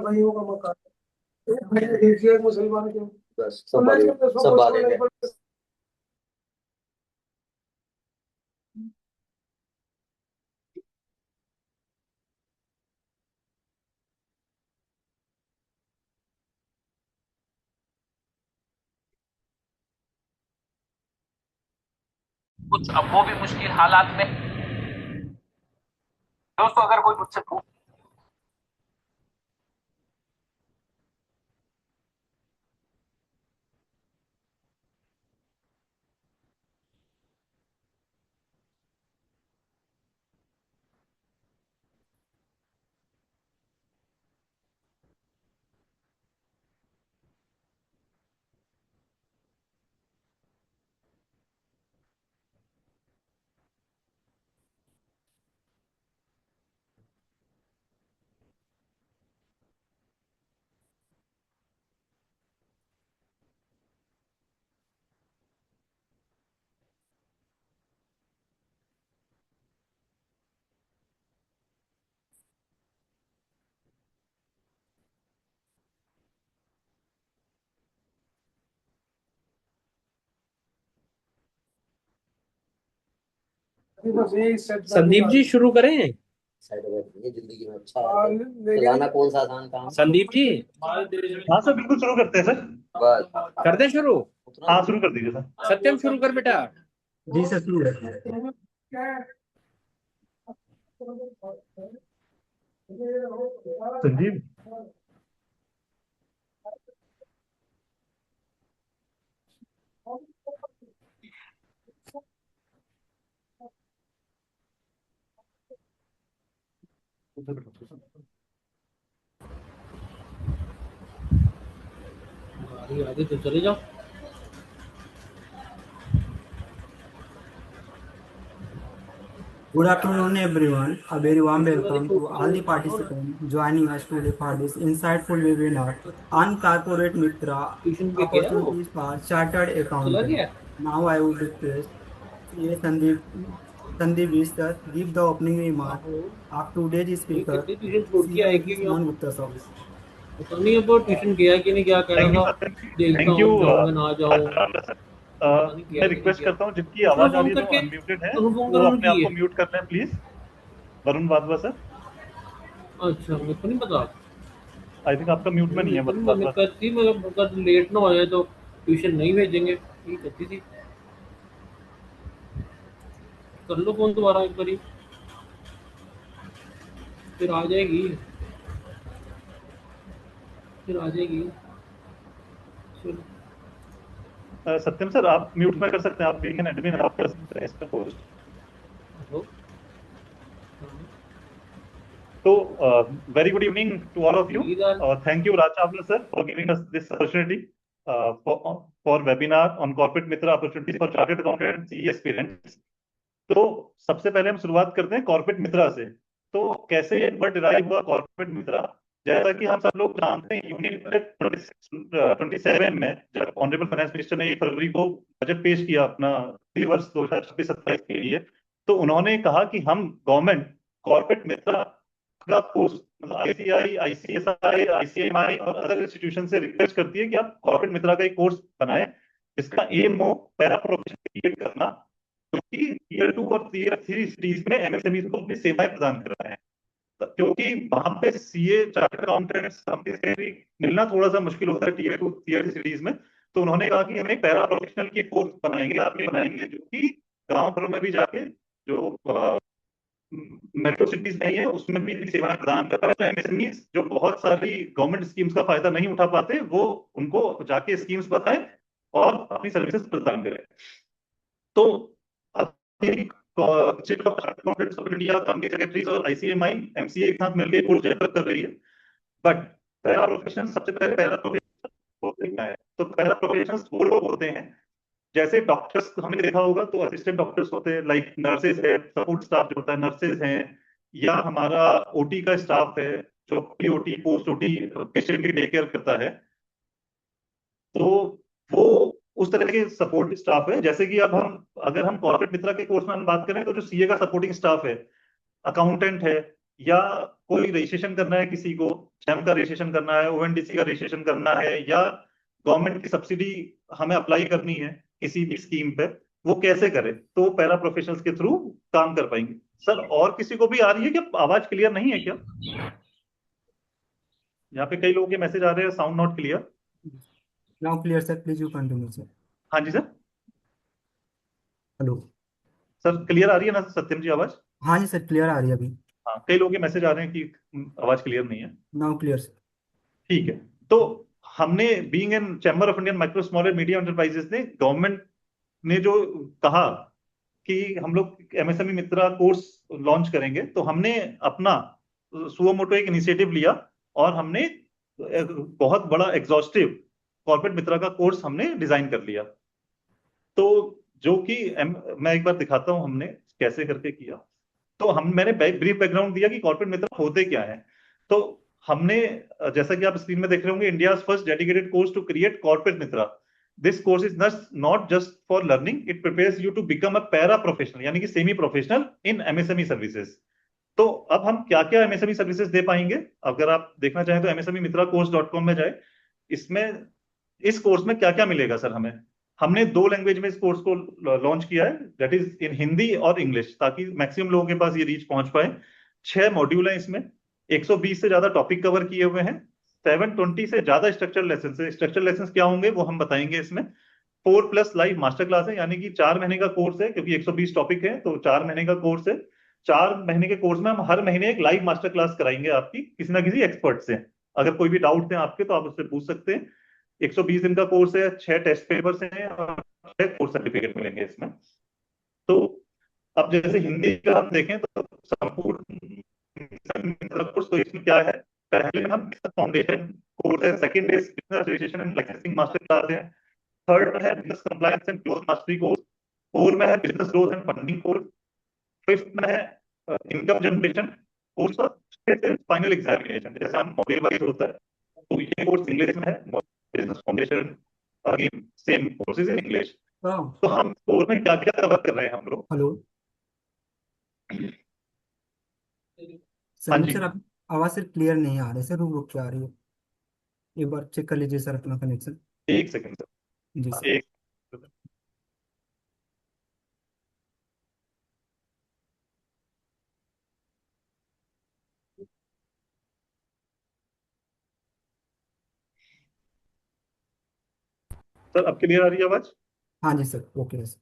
भाइयों का मकान है। एक भाई ने खींच लिया, एक मुसलमान के। बस तो सब मैं बारे इसको सब पहुंचना बारे नहीं में। पड़ता। कुछ अब वो भी मुश्किल हालात में। दोस्तों अगर कोई मुझसे पूछ बस यही सेट संदीप जी शुरू करें। साइड में ये जिंदगी में अच्छा हाँ, है। लेकिन चलाना कौन सा आसान काम है? संदीप जी हाँ सर, बिल्कुल शुरू करते हैं सर। बस कर दे शुरू। उतना हाँ शुरू कर दीजिए सर। सत्यम शुरू कर बेटा। जी सर, शुरू है। संजीव, आगे तो चले जाओ। Good afternoon, everyone. A very warm welcome to all the participants joining us today for this insightful webinar on Corporate Mitra tuition पे गया वो opportunities for chartered चला accountant. गया। Now I would request CA Sandeep Vista give the opening remark of today's ये speaker, कितनी tuition छोड़ के आए CA कि Suman Gupta sir. पता नहीं अब वो ट्यूशन गया कि नहीं, क्या कह रहा थैंक यू था। सर। देखता थैंक हूँ यू जाऊंगा ना जाऊँ, सर। पता नहीं गया मैं कि नहीं रिक्वेस्ट गया। करता हूँ जिनकी उसने आवाज आ फोन रही है जो करके अनम्यूटेड है उसने फोन वो करा अपने आप की को है। म्यूट कर लें प्लीज। वरुण वाधवा सर, अच्छा मेरे को नहीं पता। आई थिंक आपका म्यूट में नहीं मेरे है को वरुण नहीं, मैं वाधवा सर। करती मगर अगर लेट ना हो जाए तो ट्यूशन नहीं भेजेंगे, ये कहती थी। कर लो फोन दोबारा एक बारी, फिर आ जाएगी, फिर आ जाएगी। चलो सत्यम सर, आप म्यूट में कर सकते हैं, आप बीइंग एन एडमिन आप कर सकते हैं इसका पोस्ट। हेलो। तो very good evening to all of you. इधर thank you Raj Chawla sir for giving us this opportunity for webinar on corporate Mitra opportunities for chartered accountants E aspirants. तो सबसे पहले हम शुरुआत करते हैं कॉर्पोरेट मित्रा से। तो कैसे ये वर्ड डिराइव हुआ कॉर्पोरेट मित्रा? जैसा कि हम सब लोग जानते हैं, यूनियन बजट 27 में जब ऑनरेबल फाइनेंस मिनिस्टर ने 1 फरवरी को बजट पेश किया अपना वर्ष 2026-27 के लिए, तो उन्होंने कहा कि हम गवर्नमेंट कॉर्पोरेट मित्रा का कोर्स मतलब आईसीआई, आईसीएसआई, आईसीएमआई और अदर इंस्टीट्यूशन से रिक्वेस्ट करती है कि आप कॉर्पोरेट मित्रा का एक कोर्स बनाएं जिसका एम हो पैरा प्रोफेशनल क्रिएट करना, क्योंकि टीयर 2 और टीयर 3 सिटीज में एमएसएमई को अपनी सेवाएं प्रदान कर रहा है। क्योंकि वहां पे सीए चार्टर्ड अकाउंटेंट्स से भी मिलना थोड़ा सा मुश्किल होता है टीयर 2 टीयर 3 सिटीज में। तो उन्होंने कहा कि हम एक पैरा प्रोफेशनल की कोर्स बनाएंगे, आप ये बनाएंगे जो कि गांव घरों में भी जाके जो मेट्रो सिटीज नहीं है उसमें भी सेवाएं प्रदान कर रहा है। तो एमएसएमई जो बहुत सारी गवर्नमेंट स्कीम्स का फायदा नहीं उठा पाते, वो उनको जाके स्कीम्स बताएं और अपनी सर्विसेज प्रदान करें। तो chief of accountants of India, company secretaries और आईसीएमआई एमसीए के साथ मिलकर कोर्स डेवलप कर रही है। बट पैरा प्रोफेशनल, सबसे पहले पैरा प्रोफेशनल होते क्या है? तो पैरा प्रोफेशनल्स वो लोग होते हैं जैसे डॉक्टर्स हमने देखा होगा तो असिस्टेंट डॉक्टर्स होते हैं, लाइक नर्सेज है, सपोर्ट स्टाफ जो होता है नर्सेज हैं, या हमारा ओटी का स्टाफ है जो पीओटी पोस्ट ओटी पेशेंट की टेक केयर करता है। तो वो उस तरह के सपोर्ट स्टाफ है। जैसे कि अब हम अगर हम कॉर्पोरेट मित्रा के कोर्स में हम बात करें तो जो सीए का सपोर्टिंग स्टाफ है, अकाउंटेंट है, या कोई रजिस्ट्रेशन करना है, किसी को जैम का रजिस्ट्रेशन करना है, ओएनडीसी का रजिस्ट्रेशन करना है, या गवर्नमेंट की सब्सिडी हमें अप्लाई करनी है किसी भी स्कीम पे, वो कैसे करे? तो वो पैरा प्रोफेशनल्स के थ्रू काम कर पाएंगे। सर और किसी को भी आ रही है क्या? आवाज क्लियर नहीं है क्या? यहाँ पे कई लोगों के मैसेज आ रहे हैं, sound not clear. Now clear sir, please you continue sir. हाँ जी सर। हेलो। सर क्लियर आ रही है ना सत्यम जी आवाज? हाँ जी सर, क्लियर आ रही है अभी। हाँ, कई लोगों के मैसेज आ रहे हैं कि आवाज क्लियर नहीं है। Now clear sir. ठीक है। तो हमने being in chamber of Indian micro small and medium enterprises ने गवर्नमेंट ने जो कहा कि हम लोग एमएसएमई मित्रा कोर्स लॉन्च करेंगे, तो हमने अपना सुओ मोटो एक इनिशिएटिव लिया और हमने एक बहुत बड़ा एग्जॉस्टिव कॉर्पोरेट मित्रा का कोर्स हमने डिजाइन कर लिया। तो जो कि मैं एक बार दिखाता हूं हमने कैसे करके किया। तो मैंने ब्रीफ बैकग्राउंड दिया कि कॉर्पोरेट मित्र होते क्या है। तो हमने, जैसा कि आप स्क्रीन में देख रहे होंगे, India first dedicated course to create corporate Mitra. This course is not just for learning, it prepares you to become a para professional, यानी कि semi professional in MSME services. तो अब हम क्या क्या एमएसएमई सर्विसेज दे पाएंगे, अगर आप देखना चाहें तो एमएसएमई मित्रा कोर्स.com में जाए। इसमें इस कोर्स में क्या क्या मिलेगा सर हमें? हमने 2 लैंग्वेज में इस कोर्स को लॉन्च किया है, दैट इज इन हिंदी और इंग्लिश, ताकि मैक्सिमम लोगों के पास ये रीच पहुंच पाए। 6 मॉड्यूल है इसमें, 120 से ज्यादा टॉपिक कवर किए हुए हैं, 720 से ज्यादा स्ट्रक्चर लेसन है। स्ट्रक्चर लेसन क्या होंगे वो हम बताएंगे इसमें। 4+ लाइव मास्टर क्लास है, यानी कि 4 महीने का कोर्स है, क्योंकि 120 टॉपिक है तो 4 महीने का कोर्स है। 4 महीने के कोर्स में हम हर महीने एक लाइव मास्टर क्लास कराएंगे आपकी किसी ना किसी एक्सपर्ट से। अगर कोई भी डाउट है आपके तो आप उससे पूछ सकते हैं। 120 दिन का कोर्स है, 6 टेस्ट पेपर्स हैं और 6 कोर्स सर्टिफिकेट मिलेंगे इसमें। तो अब जैसे हिंदी का हम देखें तो संपूर्ण कोर्स, तो इसमें क्या है, पहले में हम फाउंडेशन कोर्स है, सेकंड है business registration and licensing master class है, थर्ड है business compliance and growth mastery course, fourth में है business growth and funding course, fifth में है इनकम जनरेशन कोर्स और फाइनल एग्जामिनेशन। जैसे हम मॉड्यूल वाइज होता है, तो ये कोर्स इंग्लिश में है, business foundation, again same courses in English. तो हम कोर्स में क्या क्या कवर कर रहे हैं हम लोग? हेलो हाँ सर, जी। सर आप आवाज सिर्फ क्लियर नहीं आ रही सर, रुक रुक के आ रही है। एक बार चेक कर लीजिए सर अपना कनेक्शन। एक सेकंड जी सर, सर। एक सर, अब क्लियर आ रही है आवाज? हाँ जी सर, ओके सर।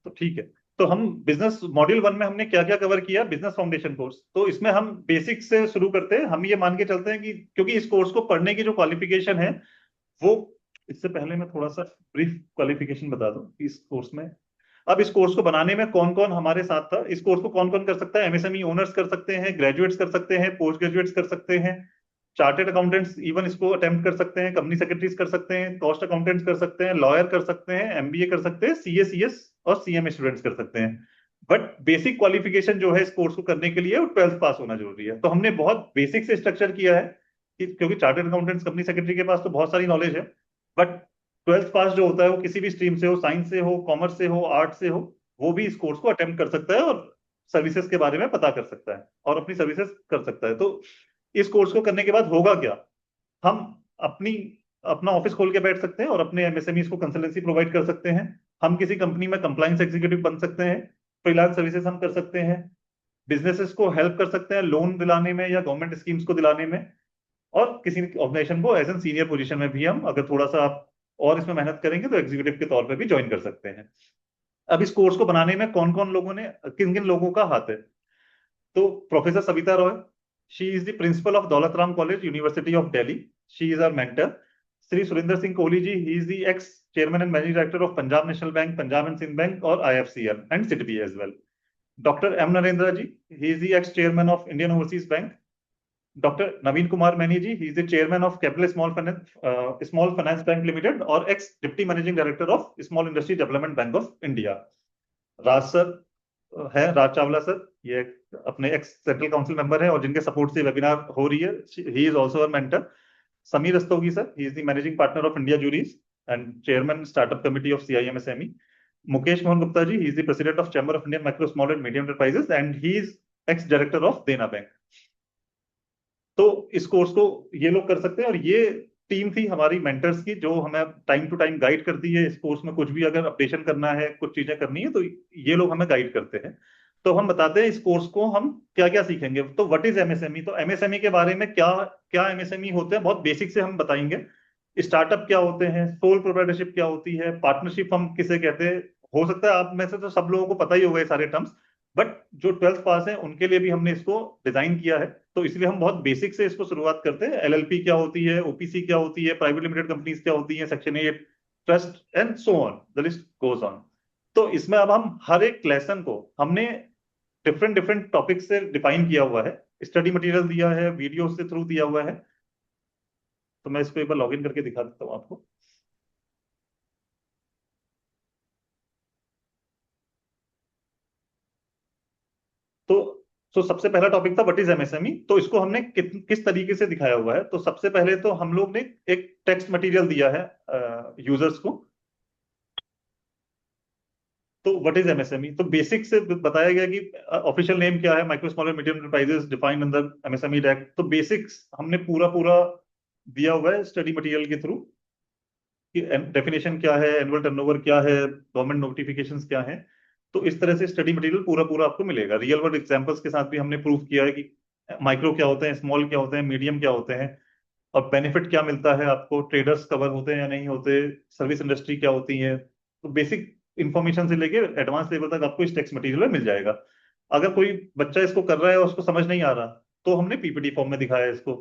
तो ठीक है। तो हम बिजनेस मॉड्यूल 1 में हमने क्या क्या कवर किया, बिजनेस फाउंडेशन कोर्स। तो इसमें हम बेसिक से शुरू करते हैं। हम ये मान के चलते हैं कि क्योंकि इस कोर्स को पढ़ने की जो क्वालिफिकेशन है वो, इससे पहले मैं थोड़ा सा ब्रीफ क्वालिफिकेशन बता दूं कि इस कोर्स में, अब इस कोर्स को बनाने में कौन कौन हमारे साथ था। इस कोर्स को कौन कौन कर सकता है? एमएसएमई ओनर्स कर सकते हैं, ग्रेजुएट्स कर सकते हैं, पोस्ट ग्रेजुएट्स कर सकते हैं, चार्टेड अकाउंटेंट्स इवन इसको अटेम्प्ट कर सकते हैं, कंपनी सेक्रेटरीज कर सकते हैं, कॉस्ट अकाउंटेंट्स कर सकते हैं, लॉयर कर सकते हैं, एमबीए कर सकते हैं, सीए सीएस और सीएमए स्टूडेंट्स कर सकते हैं। बट बेसिक क्वालिफिकेशन जो है इस कोर्स को करने के लिए वो 12th पास होना जरूरी है। तो हमने बहुत बेसिक से स्ट्रक्चर किया है कि क्योंकि चार्टेड अकाउंटेंट्स, कंपनी सेक्रेटरी के पास तो बहुत सारी नॉलेज है, बट 12th पास जो होता है वो किसी भी स्ट्रीम से हो, साइंस से हो, कॉमर्स से हो, आर्ट से हो, वो भी इस कोर्स को अटेम्प्ट कर सकता है और सर्विसेज के बारे में पता कर सकता है और अपनी सर्विसेज कर सकता है। तो इस कोर्स को करने के बाद होगा क्या, हम अपना ऑफिस खोल के बैठ सकते हैं और अपने एमएसएमईज को कंसल्टेंसी प्रोवाइड कर सकते हैं। हम किसी कंपनी में कंप्लायंस एग्जीक्यूटिव बन सकते हैं, फ्रीलांस सर्विसेज हम कर सकते हैं, बिजनेसेस को हेल्प कर सकते हैं लोन दिलाने में या गवर्नमेंट स्कीम्स को दिलाने में, और किसी ऑर्गेनाइजेशन को एज एन सीनियर पोजीशन में भी हम, अगर थोड़ा सा आप और इसमें मेहनत करेंगे तो एग्जीक्यूटिव के तौर पर भी ज्वाइन कर सकते हैं। अब इस कोर्स को बनाने में कौन कौन लोगों ने, किन किन लोगों का हाथ है? तो professor Savita Roy, she is the principal of Daulat Ram college, university of Delhi, she is our mentor. Shri Surendra Singh Kohli ji, he is the ex chairman and managing director of Punjab national bank, Punjab and Sindh bank और IFCL and SIDBI as well. Doctor M Narendra ji, he is the ex chairman of Indian overseas bank. Doctor Naveen Kumar Maini ji, he is the chairman of capital small finance bank limited और ex deputy managing director of small industry development bank of India. Raj sir है, Raj Chawla sir, ये अपने x central council member है और जिनके support से webinar हो रही है, he is also our mentor. Sameer Rastogi sir, he is the managing partner of India Juris and chairman startup committee of CIMSME। Mukesh Mohan Gupta ji, he is the president of chamber of Indian micro small and medium enterprises and he is ex director of Dena bank. तो इस course को ये लोग कर सकते हैं, और ये टीम थी हमारी मेंटर्स की जो हमें टाइम टू टाइम गाइड करती है। इस कोर्स में कुछ भी अगर अपडेशन करना है, कुछ चीजें करनी है, तो ये लोग हमें गाइड करते हैं। तो हम बताते हैं इस कोर्स को हम क्या क्या सीखेंगे। तो व्हाट इज एमएसएमई, तो एमएसएमई के बारे में क्या क्या एमएसएमई होते हैं, बहुत बेसिक से हम बताएंगे। स्टार्टअप क्या होते हैं, सोल प्रोप्राइटरशिप क्या होती है, पार्टनरशिप हम किसे कहते हैं। हो सकता है आप में से तो सब लोगों को पता ही होगा ये सारे टर्म्स, बट जो 12th पास है उनके लिए भी हमने इसको डिजाइन किया है। तो इसलिए हम बहुत बेसिक से इसको शुरुआत करते हैं। एलएलपी क्या होती है, ओपीसी क्या होती है, प्राइवेट लिमिटेड कंपनीज क्या होती है, section 8 trust and so on, the list goes on. तो इसमें अब हम हर एक लेसन को हमने डिफरेंट डिफरेंट टॉपिक से डिफाइन किया हुआ है, स्टडी मटेरियल दिया है, वीडियो से थ्रू दिया हुआ है। तो मैं इसको एक बार लॉगिन करके दिखा देता हूँ आपको। तो सबसे पहला टॉपिक था व्हाट इज एमएसएमई। तो इसको हमने किस तरीके से दिखाया हुआ है। तो सबसे पहले तो हम लोग ने एक टेक्स्ट मटेरियल दिया है यूजर्स को। तो व्हाट इज एमएसएमई, तो बेसिक से बताया गया कि ऑफिशियल नेम क्या है, micro small and medium enterprises defined under MSME act. तो बेसिक्स हमने पूरा पूरा दिया हुआ है स्टडी मटेरियल के थ्रू कि डेफिनेशन क्या है, एनुअल टर्नओवर क्या है, गवर्नमेंट नोटिफिकेशंस क्या है। तो इस तरह से स्टडी मटेरियल पूरा पूरा आपको मिलेगा। रियल वर्ल्ड एग्जांपल्स के साथ भी हमने प्रूव किया है कि माइक्रो क्या होते हैं, स्मॉल क्या होते हैं, मीडियम क्या होते हैं, और बेनिफिट क्या मिलता है आपको, ट्रेडर्स कवर होते हैं या नहीं होते, सर्विस इंडस्ट्री क्या होती है। तो बेसिक इंफॉर्मेशन से लेके एडवांस लेवल तक आपको इस टेक्स्ट मटेरियल में मिल जाएगा। अगर कोई बच्चा इसको कर रहा है और उसको समझ नहीं आ रहा, तो हमने पीपीटी फॉर्म में दिखाया है इसको।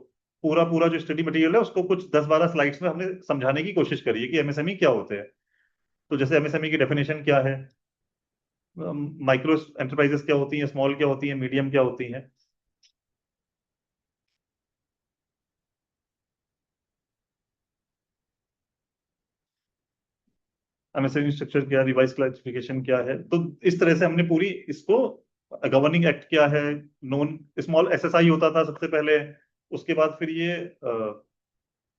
पूरा पूरा जो स्टडी मटेरियल है उसको कुछ 10-12 स्लाइड्स में हमने समझाने की कोशिश करी है कि एमएसएमई क्या होते हैं। तो जैसे एमएसएमई की डेफिनेशन क्या है, माइक्रो एंटरप्राइजेस क्या होती हैं, स्मॉल क्या होती हैं, मीडियम क्या होती हैं। एमएसएमई स्ट्रक्चर क्या है, रिवाइज क्लासिफिकेशन क्या है। तो इस तरह से हमने पूरी इसको, गवर्निंग एक्ट क्या है, नॉन स्मॉल एसएसआई होता था सबसे पहले, उसके बाद फिर ये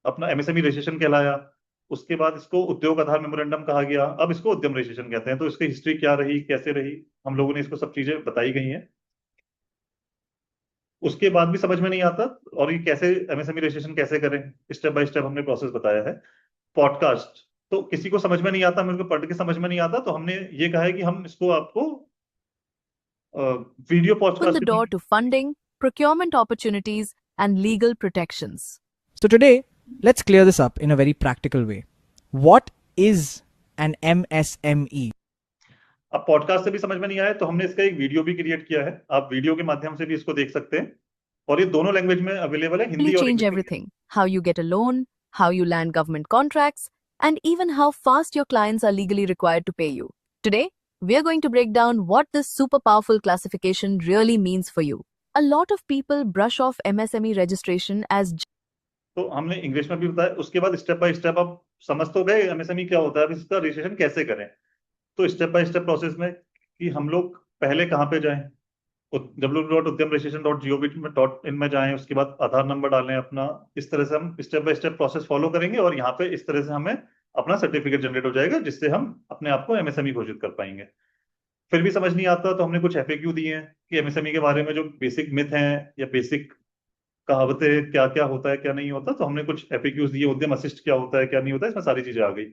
अपना एमएसएमई रजिस्ट्रेशन कहलाया, उसके बाद इसको उद्योग आधार मेमोरेंडम कहा गया, अब इसको उद्यम रजिस्ट्रेशन कहते हैं। तो इसकी हिस्ट्री क्या रही, कैसे रही, हम लोगों ने इसको सब चीजें बताई गई हैं। उसके बाद भी समझ में नहीं आता और ये कैसे एमएसएमई रजिस्ट्रेशन कैसे करें, स्टेप बाय स्टेप हमने प्रोसेस बताया है। पॉडकास्ट, तो किसी को समझ में नहीं आता, मेरे को पढ़ के समझ में नहीं आता, तो हमने ये कहा है कि हम इसको आपको video Open the podcast door to funding, procurement opportunities, and legal protections. So today, let's clear this up in a very practical way. What is an MSME? अब पॉडकास्ट से भी समझ में नहीं आया तो हमने इसका एक वीडियो भी क्रिएट किया है, आप वीडियो के माध्यम से भी इसको देख सकते हैं, और ये दोनों लैंग्वेज में अवेलेबल है, हिंदी Really और change इंग्लिश में। everything. How you get a loan, how you land government contracts, and even how fast your clients are legally required to pay you. Today, we are going to break down what this super powerful classification really means for you. A lot of people brush off MSME registration as तो हमने English में भी बताया। उसके बाद step by step आप समझ तो गए एमएसएमई क्या होता है, अब इसका रजिस्ट्रेशन कैसे करें। तो स्टेप बाय स्टेप प्रोसेस में कि हम लोग पहले कहाँ पे जाएं, www.udyamregistration.gov.in में जाएं, उसके बाद आधार नंबर डालें अपना। इस तरह से हम step by step process follow करेंगे और यहाँ पे इस तरह से हमें अपना सर्टिफिकेट जनरेट हो जाएगा, जिससे हम अपने आप को एमएसएमई घोषित कर पाएंगे। फिर भी समझ नहीं आता तो हमने कुछ एफएक्यू दिए हैं कि एमएसएमई के बारे में जो बेसिक मिथ हैं या बेसिक कहावतें, क्या क्या होता है क्या नहीं होता। तो हमने कुछ एफएक्यूज दिए, उद्यम असिस्ट क्या होता है क्या नहीं होता है, इसमें सारी चीजें आ गई।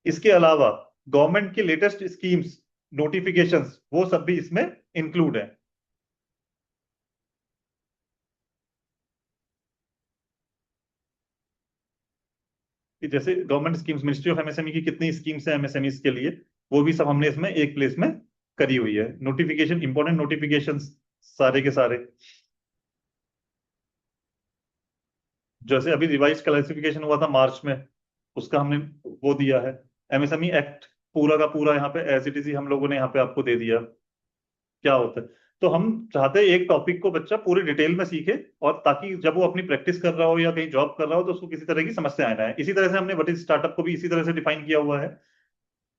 इसके अलावा गवर्नमेंट की लेटेस्ट स्कीम्स, नोटिफिकेशंस, वो सब भी इसमें इंक्लूड है। कि जैसे government schemes, ministry of MSME की कितनी स्कीम्स है एमएसएमई के लिए, वो भी सब हमने इसमें एक प्लेस में करी हुई है। नोटिफिकेशन, इंपॉर्टेंट नोटिफिकेशंस सारे के सारे, जैसे अभी रिवाइज क्लासिफिकेशन हुआ था मार्च में, उसका हमने वो दिया है। एमएसएमई एक्ट पूरा का पूरा यहाँ पे एज इट इज हम लोगों ने यहाँ पे आपको दे दिया क्या होता है। तो हम चाहते हैं एक टॉपिक को बच्चा पूरी डिटेल में सीखे, और ताकि जब वो अपनी प्रैक्टिस कर रहा हो या कहीं जॉब कर रहा हो तो उसको किसी तरह की समस्या आना है। इसी तरह से हमने व्हाट इज स्टार्टअप को भी इसी तरह से डिफाइन किया हुआ है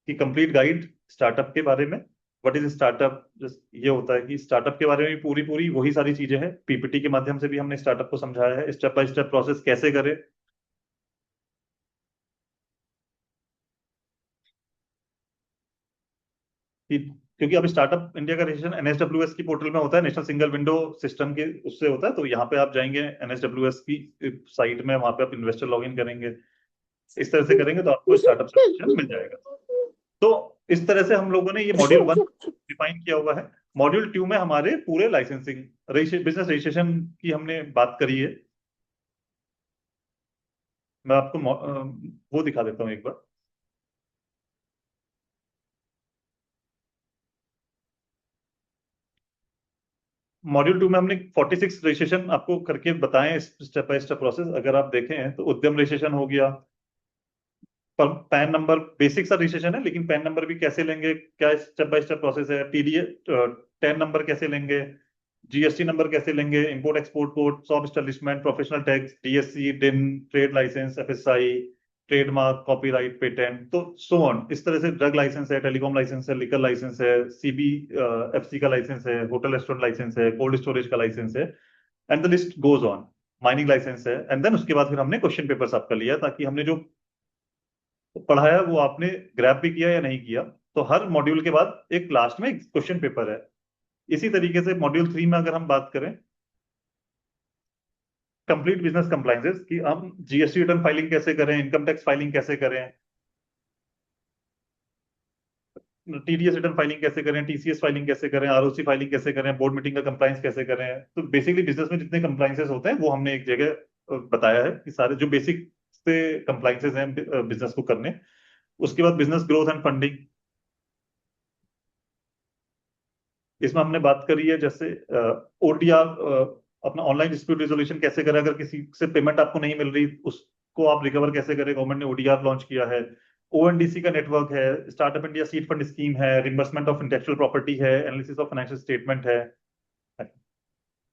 कि कंप्लीट गाइड स्टार्टअप के बारे में। व्हाट इज स्टार्टअप, ये होता है कि स्टार्टअप के बारे में भी पूरी पूरी वही सारी चीजें हैं। पीपीटी के माध्यम से भी हमने स्टार्टअप को समझाया है, स्टेप बाय स्टेप प्रोसेस कैसे करें। कि क्योंकि अब स्टार्टअप इंडिया का रजिस्ट्रेशन एनएसडब्ल्यूएस की पोर्टल में होता है, नेशनल सिंगल विंडो सिस्टम के उससे होता है। तो यहाँ पे आप जाएंगे एनएसडब्ल्यूएस की साइट में, वहां पे आप इन्वेस्टर लॉगिन करेंगे, इस तरह से करेंगे तो आपको स्टार्टअप रजिस्ट्रेशन मिल जाएगा। तो इस तरह से हम लोगों ने ये मॉड्यूल 1 डिफाइन किया हुआ है। मॉड्यूल 2 में हमारे पूरे लाइसेंसिंग बिजनेस रजिस्ट्रेशन की हमने बात करी है। मैं आपको वो दिखा देता हूँ एक बार। मॉड्यूल 2 में हमने 46 रजिस्ट्रेशन आपको करके बताएं, स्टेप बाय स्टेप प्रोसेस। अगर आप देखें तो उद्यम रजिस्ट्रेशन हो गया, पर पैन नंबर बेसिक सा रजिस्ट्रेशन है, लेकिन पैन नंबर भी कैसे लेंगे, क्या स्टेप बाय स्टेप प्रोसेस है। टीडीए टैन नंबर कैसे लेंगे, जीएसटी नंबर कैसे लेंगे, import export code, shop establishment, professional tax, DSC, DIN, trade licence, FSI, trademark, copyright, patent, तो सो ऑन। इस तरह से ड्रग लाइसेंस है, टेलीकॉम लाइसेंस है, लिकर लाइसेंस है, सीबी एफसी का लाइसेंस है, होटल रेस्टोरेंट लाइसेंस है, कोल्ड स्टोरेज का लाइसेंस है, and the list goes on. Mining licence है। एंड देन उसके बाद फिर हमने क्वेश्चन पेपर्स आपका लिया, ताकि हमने जो पढ़ाया वो आपने ग्रैब भी किया या नहीं किया। तो हर मॉड्यूल के बाद एक लास्ट में क्वेश्चन पेपर है। इसी तरीके से मॉड्यूल 3 में अगर हम बात करें, कंप्लीट बिजनेस कंप्लायंसेस, कि हम जीएसटी रिटर्न फाइलिंग कैसे करें, इनकम टैक्स फाइलिंग कैसे करें, टीडीएस रिटर्न फाइलिंग कैसे करें, टीसीएस फाइलिंग कैसे करें, आरओसी फाइलिंग कैसे करें, बोर्ड मीटिंग का कंप्लायंस कैसे करें। तो बेसिकली बिजनेस में जितने कंप्लायंसेस होते हैं वो हमने एक जगह बताया है कि सारे जो बेसिक से कंप्लायंसेस हैं बिजनेस को करने। उसके बाद बिजनेस ग्रोथ एंड फंडिंग, इसमें हमने बात करी है जैसे ओटीआर, अपना ऑनलाइन डिस्प्यूट रिजोल्यूशन कैसे करें, अगर किसी से पेमेंट आपको नहीं मिल रही उसको आप रिकवर कैसे करें। गवर्नमेंट ने ओडीआर लॉन्च किया है। ओएनडीसी का नेटवर्क है, startup India seed fund scheme है, रिम्बर्समेंट ऑफ इंटेलेक्चुअल प्रॉपर्टी है, एनालिसिस ऑफ फाइनेंशियल स्टेटमेंट है,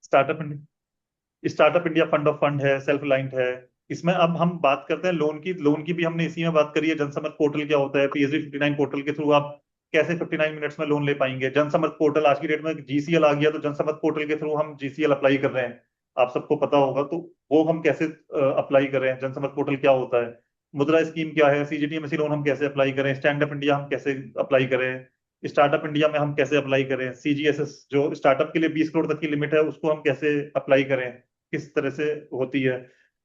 startup India fund of fund है, सेल्फ अलाइंड है। इसमें अब हम बात करते हैं लोन की भी हमने इसी में बात करी है। जनसमर्थ पोर्टल क्या होता है, पीएसबी 59 पोर्टल के थ्रू आप कैसे 59 मिनट्स में लोन ले पाएंगे। जनसमर्थ पोर्टल आज की डेट में जीसीएल आ गया, तो जनसमर्थ पोर्टल के थ्रू हम जीसीएल अप्लाई कर रहे हैं, आप सबको पता होगा। तो वो हम कैसे अप्लाई करें, जनसमर्थ पोर्टल क्या होता है, मुद्रा स्कीम क्या है, सीजीटीएमएससी लोन हम कैसे अप्लाई करें, स्टैंड अप इंडिया हम कैसे अप्लाई करें, स्टार्टअप इंडिया में हम कैसे अप्लाई करें, सीजीएसएस जो स्टार्टअप के लिए 20 करोड़ तक की लिमिट है उसको हम कैसे अप्लाई करें, किस तरह से होती है।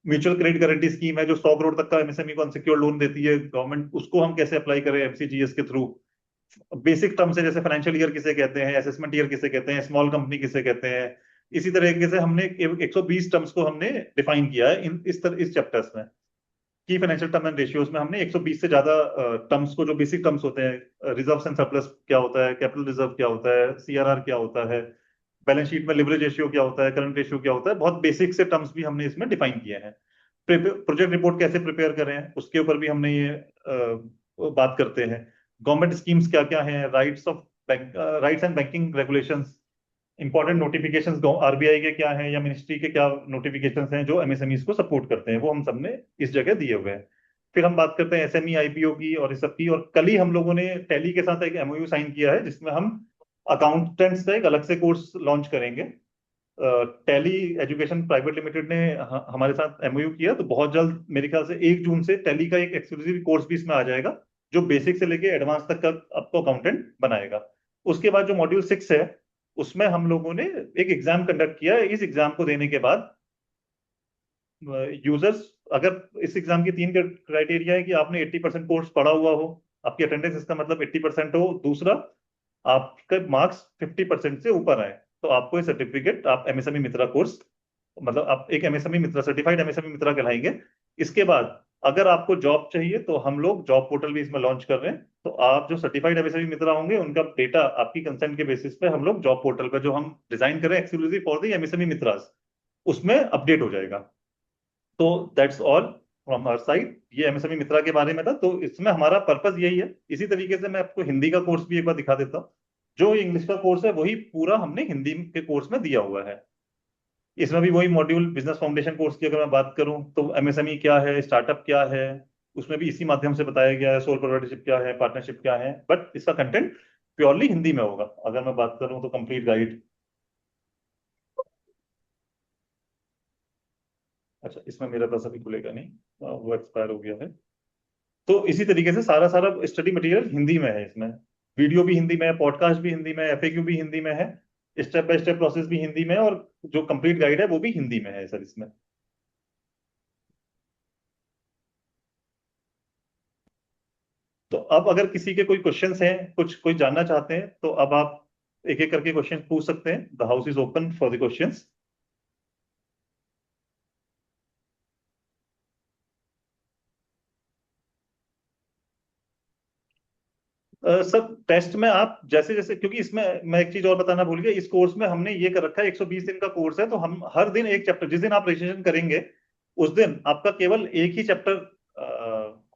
म्यूचुअल क्रेडिट गारंटी स्कीम है जो 100 करोड़ तक का एमएसएमई को अनसिक्योर्ड लोन देती है गवर्नमेंट, उसको हम कैसे अप्लाई करें एमसीजीएस के थ्रू। बेसिक टर्म्स है जैसे फाइनेंशियल ईयर किसे कहते हैं, असेसमेंट ईयर किसे कहते हैं, स्मॉल कंपनी किसे कहते हैं। इसी तरीके से हमने 120 टर्म्स को हमने डिफाइन किया है इस चैप्टर्स में। की फाइनेंशियल टर्म एंड रेशियोज में हमने 120 से ज्यादा टर्म्स को, जो बेसिक टर्म्स होते हैं, रिजर्व एंड सरप्लस क्या होता है, कैपिटल रिजर्व क्या होता है, सीआरआर क्या होता है, बैलेंस शीट में लिवरेज रेशियो क्या होता है, करंट रेशियो क्या होता है, बहुत बेसिक से टर्म्स भी हमने इसमें डिफाइन किए हैं। प्रोजेक्ट रिपोर्ट कैसे प्रिपेयर करें उसके ऊपर भी हमने ये बात करते हैं। गवर्नमेंट स्कीम्स क्या क्या है, rights and banking regulations, important notifications RBI के क्या हैं या मिनिस्ट्री के क्या नोटिफिकेशंस हैं जो एमएसएमईज को सपोर्ट करते हैं, वो हम सबने इस जगह दिए हुए हैं। फिर हम बात करते हैं एसएमई आईपीओ की और इस सब की। और कल ही हम लोगों ने टैली के साथ एक एमओयू साइन किया है जिसमें हम अकाउंटेंट्स का एक अलग से कोर्स लॉन्च करेंगे। टैली एजुकेशन प्राइवेट लिमिटेड ने हमारे साथ एमओयू किया, तो बहुत जल्द मेरे ख्याल से 1 जून से टैली का एक एक्सक्लूसिव कोर्स भी इसमें आ जाएगा जो बेसिक से लेके एडवांस तक का आपको अकाउंटेंट बनाएगा। उसके बाद जो मॉड्यूल 6 है उसमें हम लोगों ने एक एग्जाम कंडक्ट किया है। इस एग्जाम को देने के बाद यूजर्स, अगर इस एग्जाम की 3 क्राइटेरिया है कि आपने 80% कोर्स पढ़ा हुआ हो, आपकी अटेंडेंस इसका मतलब 80% हो, दूसरा आपके मार्क्स 50% से ऊपर आए, तो आपको ये सर्टिफिकेट, आप एमएसएमई मित्रा कोर्स, मतलब आप एक एमएसएमई मित्रा, सर्टिफाइड एमएसएमई मित्रा कहलाएंगे। इसके बाद अगर आपको जॉब चाहिए तो हम लोग जॉब पोर्टल भी इसमें लॉन्च कर रहे हैं। तो आप जो सर्टिफाइड एमएसएमई मित्रा होंगे उनका डेटा आपकी कंसेंट के बेसिस पे हम लोग जॉब पोर्टल पे, जो हम डिजाइन करें exclusive for the MSME Mitras, उसमें अपडेट हो जाएगा। तो that's all from our side. ये एमएसएमई मित्रा के बारे में था, तो इसमें हमारा पर्पस यही है। इसी तरीके से मैं आपको हिंदी का कोर्स भी एक बार दिखा देता हूँ। जो इंग्लिश का कोर्स है वही पूरा हमने हिंदी के कोर्स में दिया हुआ है। इसमें भी वही मॉड्यूल बिजनेस फाउंडेशन कोर्स की अगर मैं बात करूं तो एमएसएमई क्या है, स्टार्टअप क्या है, उसमें भी इसी माध्यम से बताया गया है। सोल प्रोप्राइटरशिप क्या है, पार्टनरशिप क्या है, बट इसका कंटेंट प्योरली हिंदी में होगा। अगर मैं बात करूं तो कंप्लीट गाइड, अच्छा इसमें मेरा पास अभी खुलेगा नहीं, वो एक्सपायर हो गया है। तो इसी तरीके से सारा स्टडी मटेरियल हिंदी में है इसमें। वीडियो भी हिंदी में है, पॉडकास्ट भी हिंदी में है, FAQ भी हिंदी में है, स्टेप बाय स्टेप प्रोसेस भी हिंदी में है, और जो कंप्लीट गाइड है वो भी हिंदी में है सर इसमें। तो अब अगर किसी के कोई क्वेश्चंस हैं, कुछ कोई जानना चाहते हैं, तो अब आप एक एक करके क्वेश्चन पूछ सकते हैं। The house is open for the questions. Sir test में आप जैसे जैसे, क्योंकि इसमें मैं एक चीज और बताना भूल गया, इस कोर्स में हमने ये कर रखा है 120 दिन का कोर्स है, तो हम हर दिन एक चैप्टर, जिस दिन आप रजिस्ट्रेशन करेंगे उस दिन आपका केवल एक ही चैप्टर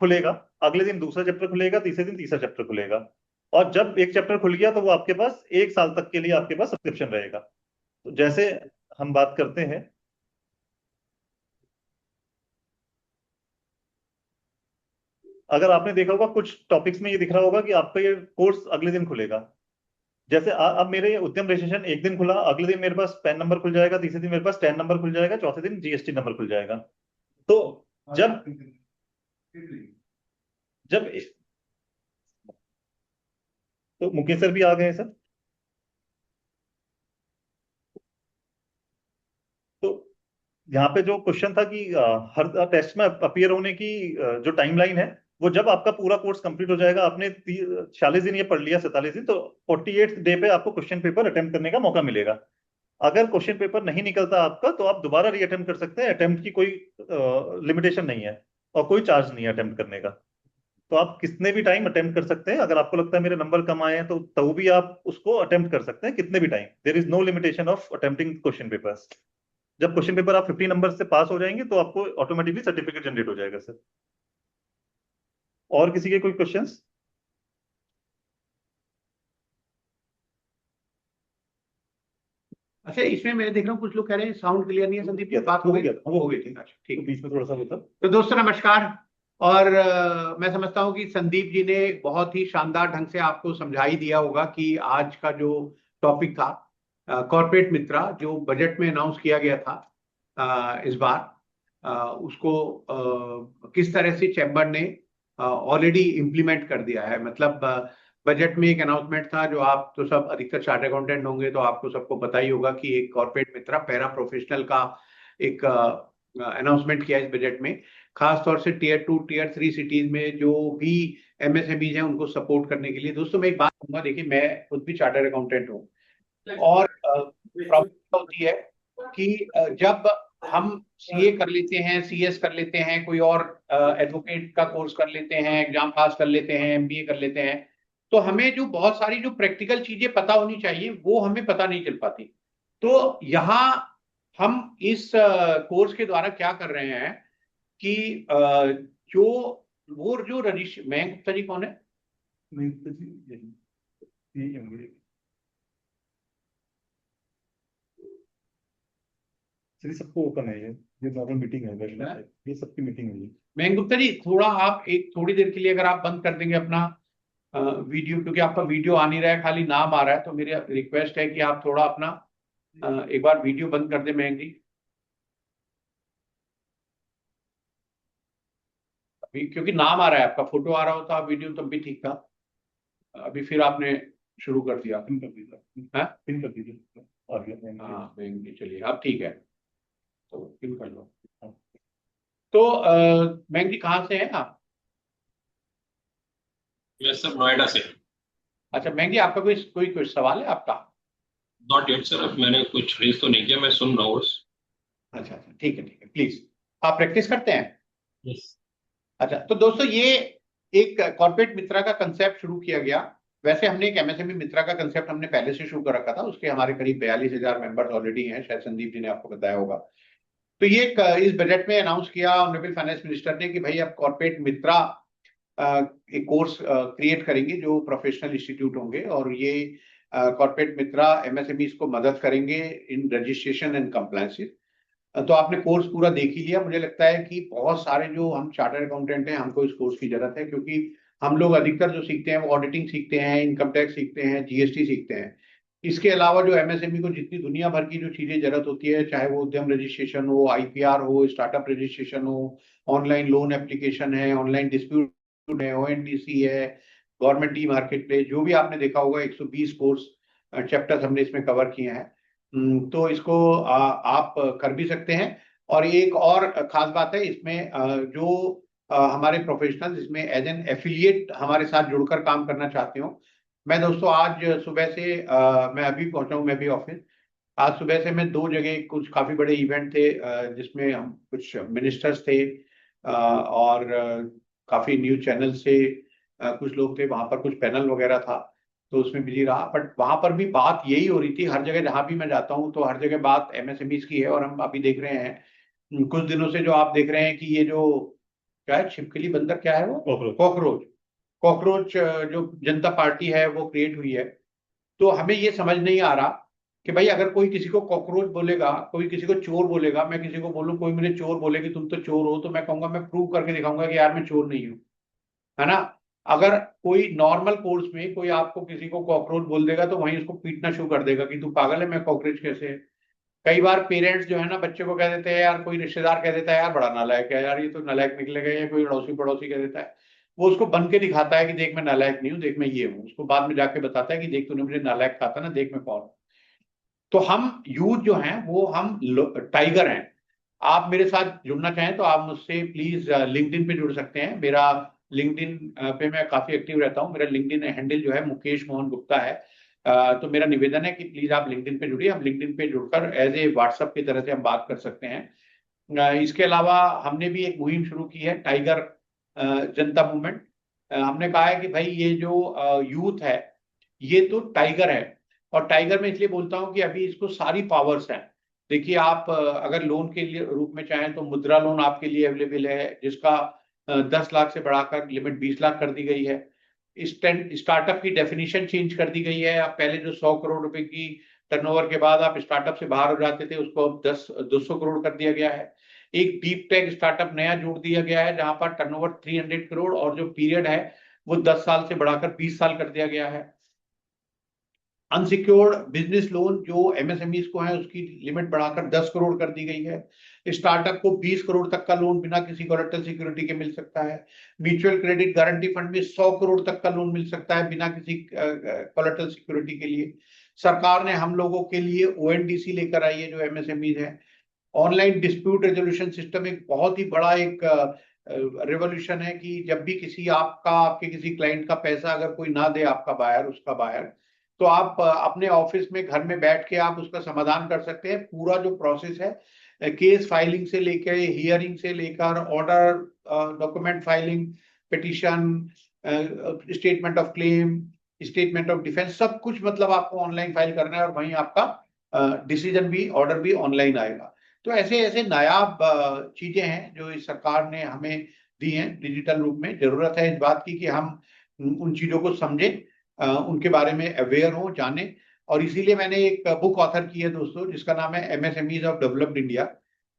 खुलेगा, अगले दिन दूसरा चैप्टर खुलेगा, तीसरे दिन तीसरा चैप्टर खुलेगा, और जब एक चैप्टर खुल गया तो वो आपके पास 1 साल तक के लिए आपके पास सब्सक्रिप्शन रहेगा। तो जैसे हम बात करते हैं, अगर आपने देखा होगा कुछ टॉपिक्स में ये दिख रहा होगा कि आपका ये कोर्स अगले दिन खुलेगा। जैसे अब मेरे उद्यम रजिस्ट्रेशन एक दिन खुला, अगले दिन मेरे पास पैन नंबर खुल जाएगा, तीसरे दिन मेरे पास टैन नंबर खुल जाएगा, चौथे दिन GST नंबर खुल जाएगा। तो जब जब तो मुकेश सर भी आ गए हैं सर। तो यहाँ पे जो क्वेश्चन था कि हर टेस्ट में अपीयर होने की जो टाइमलाइन है, वो जब आपका पूरा कोर्स कंप्लीट हो जाएगा, आपने 46 दिन ये पढ़ लिया, 47 दिन, तो 48th डे पे आपको क्वेश्चन पेपर अटेम्प्ट करने का मौका मिलेगा। अगर क्वेश्चन पेपर नहीं निकलता आपका, तो आप दोबारा रीअटेम्प्ट कर सकते हैं। अटेम्प्ट की कोई लिमिटेशन नहीं है और कोई चार्ज नहीं है अटेम्प्ट करने का। तो आप कितने भी टाइम अटेम्प्ट कर सकते हैं। अगर आपको लगता है मेरे नंबर कम आए हैं, तो भी आप उसको अटेम्प्ट कर सकते हैं कितने भी time. There is no limitation of attempting question papers. जब क्वेश्चन पेपर आप 50 नंबर से पास हो जाएंगे, तो आपको ऑटोमेटिकली सर्टिफिकेट जनरेट हो जाएगा सर। और किसी के कोई क्वेश्चंस? अच्छा, इसमें मैं देख रहा हूँ कुछ लोग कह रहे हैं साउंड क्लियर नहीं है। संदीप जी, बात हो गया, हो गई थी। अच्छा, ठीक। बीच में थोड़ा सा होता। तो दोस्तों नमस्कार। और मैं समझता हूँ कि संदीप जी ने बहुत ही शानदार ढंग से आपको समझा ही दिया होगा कि आज का जो टॉपिक था कॉर्पोरेट मित्रा, जो बजट में अनाउंस किया गया था इस बार, उसको किस तरह से चैम्बर ने ऑलरेडी इम्प्लीमेंट कर दिया है। मतलब बजट में एक अनाउंसमेंट था, जो आप तो सब अधिकतर चार्टर्ड अकाउंटेंट होंगे तो आपको सबको पता ही होगा कि एक कॉर्पोरेट मित्रा पैरा प्रोफेशनल का एक अनाउंसमेंट किया इस बजट में, खास तौर से टियर 2 टियर 3 सिटीज में जो भी MSMEs हैं उनको सपोर्ट करने के लिए। दोस्तों मैं एक बात कहूंगा, देखिए मैं खुद भी चार्टर्ड अकाउंटेंट हूँ, और प्रॉब्लम होती है कि जब हम CA कर लेते हैं, CS कर लेते हैं, कोई और एडवोकेट का कोर्स कर लेते हैं, एग्जाम पास कर लेते हैं, MBA कर लेते हैं, तो हमें जो बहुत सारी जो प्रैक्टिकल चीजें पता होनी चाहिए वो हमें पता नहीं चल पाती। तो यहाँ हम इस कोर्स के द्वारा क्या कर रहे हैं कि जो रजिस्ट्रेशन, मैं गुप्ता जी कौन है? सबको ओपन है, ये नॉर्मल मीटिंग है, ये सबकी मीटिंग है। मैं गुप्ता जी, थोड़ा आप एक थोड़ी देर के लिए अगर आप बंद कर देंगे अपना वीडियो, क्योंकि आपका वीडियो आ नहीं रहा है, खाली नाम आ रहा है, तो मेरी रिक्वेस्ट है कि आप थोड़ा अपना एक बार वीडियो बंद कर दें मयंक जी। अभी क्योंकि नाम आ रहा है, आपका फोटो आ रहा होता, वीडियो तब भी ठीक था, अभी फिर आपने शुरू कर दिया। पिन कर दीजिए, पिन कर दीजिए। हाँ मयंक जी, चलिए अब ठीक है, तो पिन कर लो। तो मयंक जी कहाँ से हैं आप? मैं सर नोएडा से। अच्छा मयंक जी, आपका कोई सवाल है आपका? नॉट येट सर, मैंने कुछ रेज तो नहीं किया, मैं सुन रहा हूँ बस। अच्छा, ठीक है, प्लीज। आप प्रैक्टिस करते हैं? यस। अच्छा, तो दोस्तों ये एक कॉर्पोरेट मित्रा का कंसेप्ट शुरू किया गया। वैसे हमने एक MSME मित्रा का कंसेप्ट हमने पहले से शुरू कर रखा था, उसके हमारे करीब 42,000 मेंबर्स ऑलरेडी हैं, शायद संदीप जी ने आपको बताया होगा। तो ये इस बजट में अनाउंस किया ऑनरेबल फाइनेंस मिनिस्टर ने कि भाई अब कॉर्पोरेट मित्रा एक कोर्स क्रिएट करेंगे जो प्रोफेशनल इंस्टीट्यूट होंगे, और ये कॉर्पोरेट मित्रा MSMEs को मदद करेंगे इन रजिस्ट्रेशन एंड कंप्लायंसेस। तो आपने कोर्स पूरा देख ही लिया। मुझे लगता है कि बहुत सारे जो हम चार्टर्ड अकाउंटेंट हैं, हमको इस कोर्स की जरूरत है, क्योंकि हम लोग अधिकतर जो सीखते हैं वो ऑडिटिंग सीखते हैं, इनकम टैक्स सीखते हैं, GST सीखते हैं। इसके अलावा जो MSME को जितनी दुनिया भर की जो चीजें जरूरत होती है, चाहे वो उद्यम रजिस्ट्रेशन हो, IPR हो, स्टार्टअप रजिस्ट्रेशन हो, ऑनलाइन लोन एप्लीकेशन है, ऑनलाइन डिस्प्यूट है, ONDC है, गवर्नमेंट ई मार्केट प्लेस, जो भी आपने देखा होगा 120 कोर्स चैप्टर्स हमने इसमें कवर किए हैं। तो इसको आप कर भी सकते हैं। और एक और खास बात है इसमें, जो हमारे प्रोफेशनल्स इसमें एज एन एफिलिएट हमारे साथ जुड़कर काम करना चाहते हो, मैं दोस्तों आज सुबह से मैं अभी पहुंचा हूँ, मैं भी ऑफिस। आज सुबह से मैं 2 जगह, कुछ काफी बड़े इवेंट थे जिसमें हम कुछ मिनिस्टर्स थे और काफी न्यूज चैनल से कुछ लोग थे, वहां पर कुछ पैनल वगैरह था, तो उसमें बिजी रहा। बट वहां पर भी बात यही हो रही थी, हर जगह जहां भी मैं जाता हूँ तो हर जगह बात एमएसएमईज की है। और हम अभी देख रहे हैं कुछ दिनों से जो आप देख रहे हैं कि ये जो क्या है, छिपकली बंदर, क्या है वो, कॉकरोच जो जनता पार्टी है वो क्रिएट हुई है। तो हमें ये समझ नहीं आ रहा कि भाई अगर कोई किसी को कॉकरोच बोलेगा, कोई किसी को चोर बोलेगा, मैं किसी को बोलूं, कोई मुझे चोर बोले कि तुम तो चोर हो, तो मैं कहूंगा, मैं प्रूव करके दिखाऊंगा कि यार मैं चोर नहीं हूं, है ना। अगर कोई नॉर्मल कोर्स में कोई आपको किसी को कॉकरोच बोल देगा तो वहीं उसको पीटना शुरू कर देगा कि तू पागल है, मैं कॉकरोच कैसे है। कई बार पेरेंट्स जो है ना बच्चे को कह देते हैं यार, कोई रिश्तेदार कह देता है यार बड़ा नालायक है यार, ये तो नालायक निकलेगा, या कोई अड़ोसी पड़ोसी कह देता है, वो उसको बन के दिखाता है कि देख मैं नालायक नहीं हूँ, देख मैं ये हूँ। उसको बाद में जाके बताता है कि देख तूने मुझे नालायक कहा था ना, देख मैं कौन हूँ। तो हम यूथ जो हैं वो हम टाइगर हैं। आप मेरे साथ जुड़ना चाहें तो आप मुझसे प्लीज लिंक्डइन पे जुड़ सकते हैं। मेरा लिंक्डइन पे मैं काफी एक्टिव रहता हूँ। मेरा लिंक्डइन हैंडल जो है मुकेश मोहन गुप्ता है। तो मेरा निवेदन है कि प्लीज आप लिंक्डइन पे जुड़िए। हम लिंक्डइन पे जुड़कर एज ए व्हाट्सएप की तरह से हम बात कर सकते हैं। इसके अलावा हमने भी एक मुहिम शुरू की है, टाइगर जनता मूवमेंट। हमने कहा है कि भाई ये जो यूथ है ये तो टाइगर है। और टाइगर में इसलिए बोलता हूँ कि अभी इसको सारी पावर्स हैं। देखिए आप अगर लोन के लिए रूप में चाहें तो मुद्रा लोन आपके लिए अवेलेबल है, जिसका 10 लाख से बढ़ाकर लिमिट 20 लाख कर दी गई है। स्टार्टअप की डेफिनेशन चेंज कर दी गई है। अब पहले जो 100 करोड़ रुपए की टर्नओवर के बाद आप स्टार्टअप से बाहर हो जाते थे, उसको अब 200 करोड़ कर दिया गया है। एक डीप टेक स्टार्टअप नया जोड़ दिया गया है, जहां पर टर्नओवर 300 करोड़ और जो पीरियड है वो 10 साल से बढ़ाकर 20 साल कर दिया गया है। अनसिक्योर्ड बिजनेस लोन जो एमएसएमईज को है उसकी लिमिट बढ़ाकर 10 करोड़ कर दी गई है। स्टार्टअप को 20 करोड़ तक का लोन बिना किसी कोलेटरल सिक्योरिटी के मिल सकता है। म्यूचुअल क्रेडिट गारंटी फंड में 100 करोड़ तक का लोन मिल सकता है बिना किसी कोलेटरल सिक्योरिटी के लिए। सरकार ने हम लोगों के लिए ओएनडीसी लेकर आई है जो एमएसएमईज है। ऑनलाइन डिस्प्यूट रेजोल्यूशन सिस्टम एक बहुत ही बड़ा एक रेवोल्यूशन है कि जब भी किसी आपके किसी क्लाइंट का पैसा अगर कोई ना दे, आपका बायर, उसका बायर, तो आप अपने ऑफिस में घर में बैठ के आप उसका समाधान कर सकते हैं। पूरा जो प्रोसेस है, केस फाइलिंग से लेकर हियरिंग से लेकर order, document filing, petition, statement of claim, statement of defence, सब कुछ मतलब आपको ऑनलाइन फाइल करना है और वहीं आपका डिसीजन भी, ऑर्डर भी ऑनलाइन आएगा। तो ऐसे ऐसे नायाब चीजें हैं जो इस सरकार ने हमें दी हैं डिजिटल रूप में। जरूरत है इस बात की कि हम उन चीजों को समझें, उनके बारे में अवेयर हो, जाने। और इसीलिए मैंने एक बुक ऑथर की है दोस्तों, जिसका नाम है एमएसएमईज ऑफ डेवलप्ड इंडिया।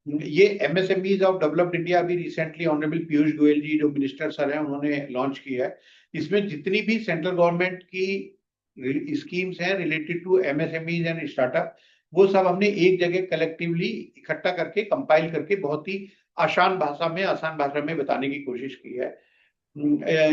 ये एमएसएमईज ऑफ डेवलप्ड इंडिया अभी रिसेंटली ऑनरेबल पीयूष गोयल जी जो मिनिस्टर सर हैं उन्होंने लॉन्च की है। इसमें जितनी भी सेंट्रल गवर्नमेंट की स्कीम्स हैं related to MSMEs and startup, वो सब हमने एक जगह कलेक्टिवली इकट्ठा करके कंपाइल करके बहुत ही आसान भाषा में बताने की कोशिश की है।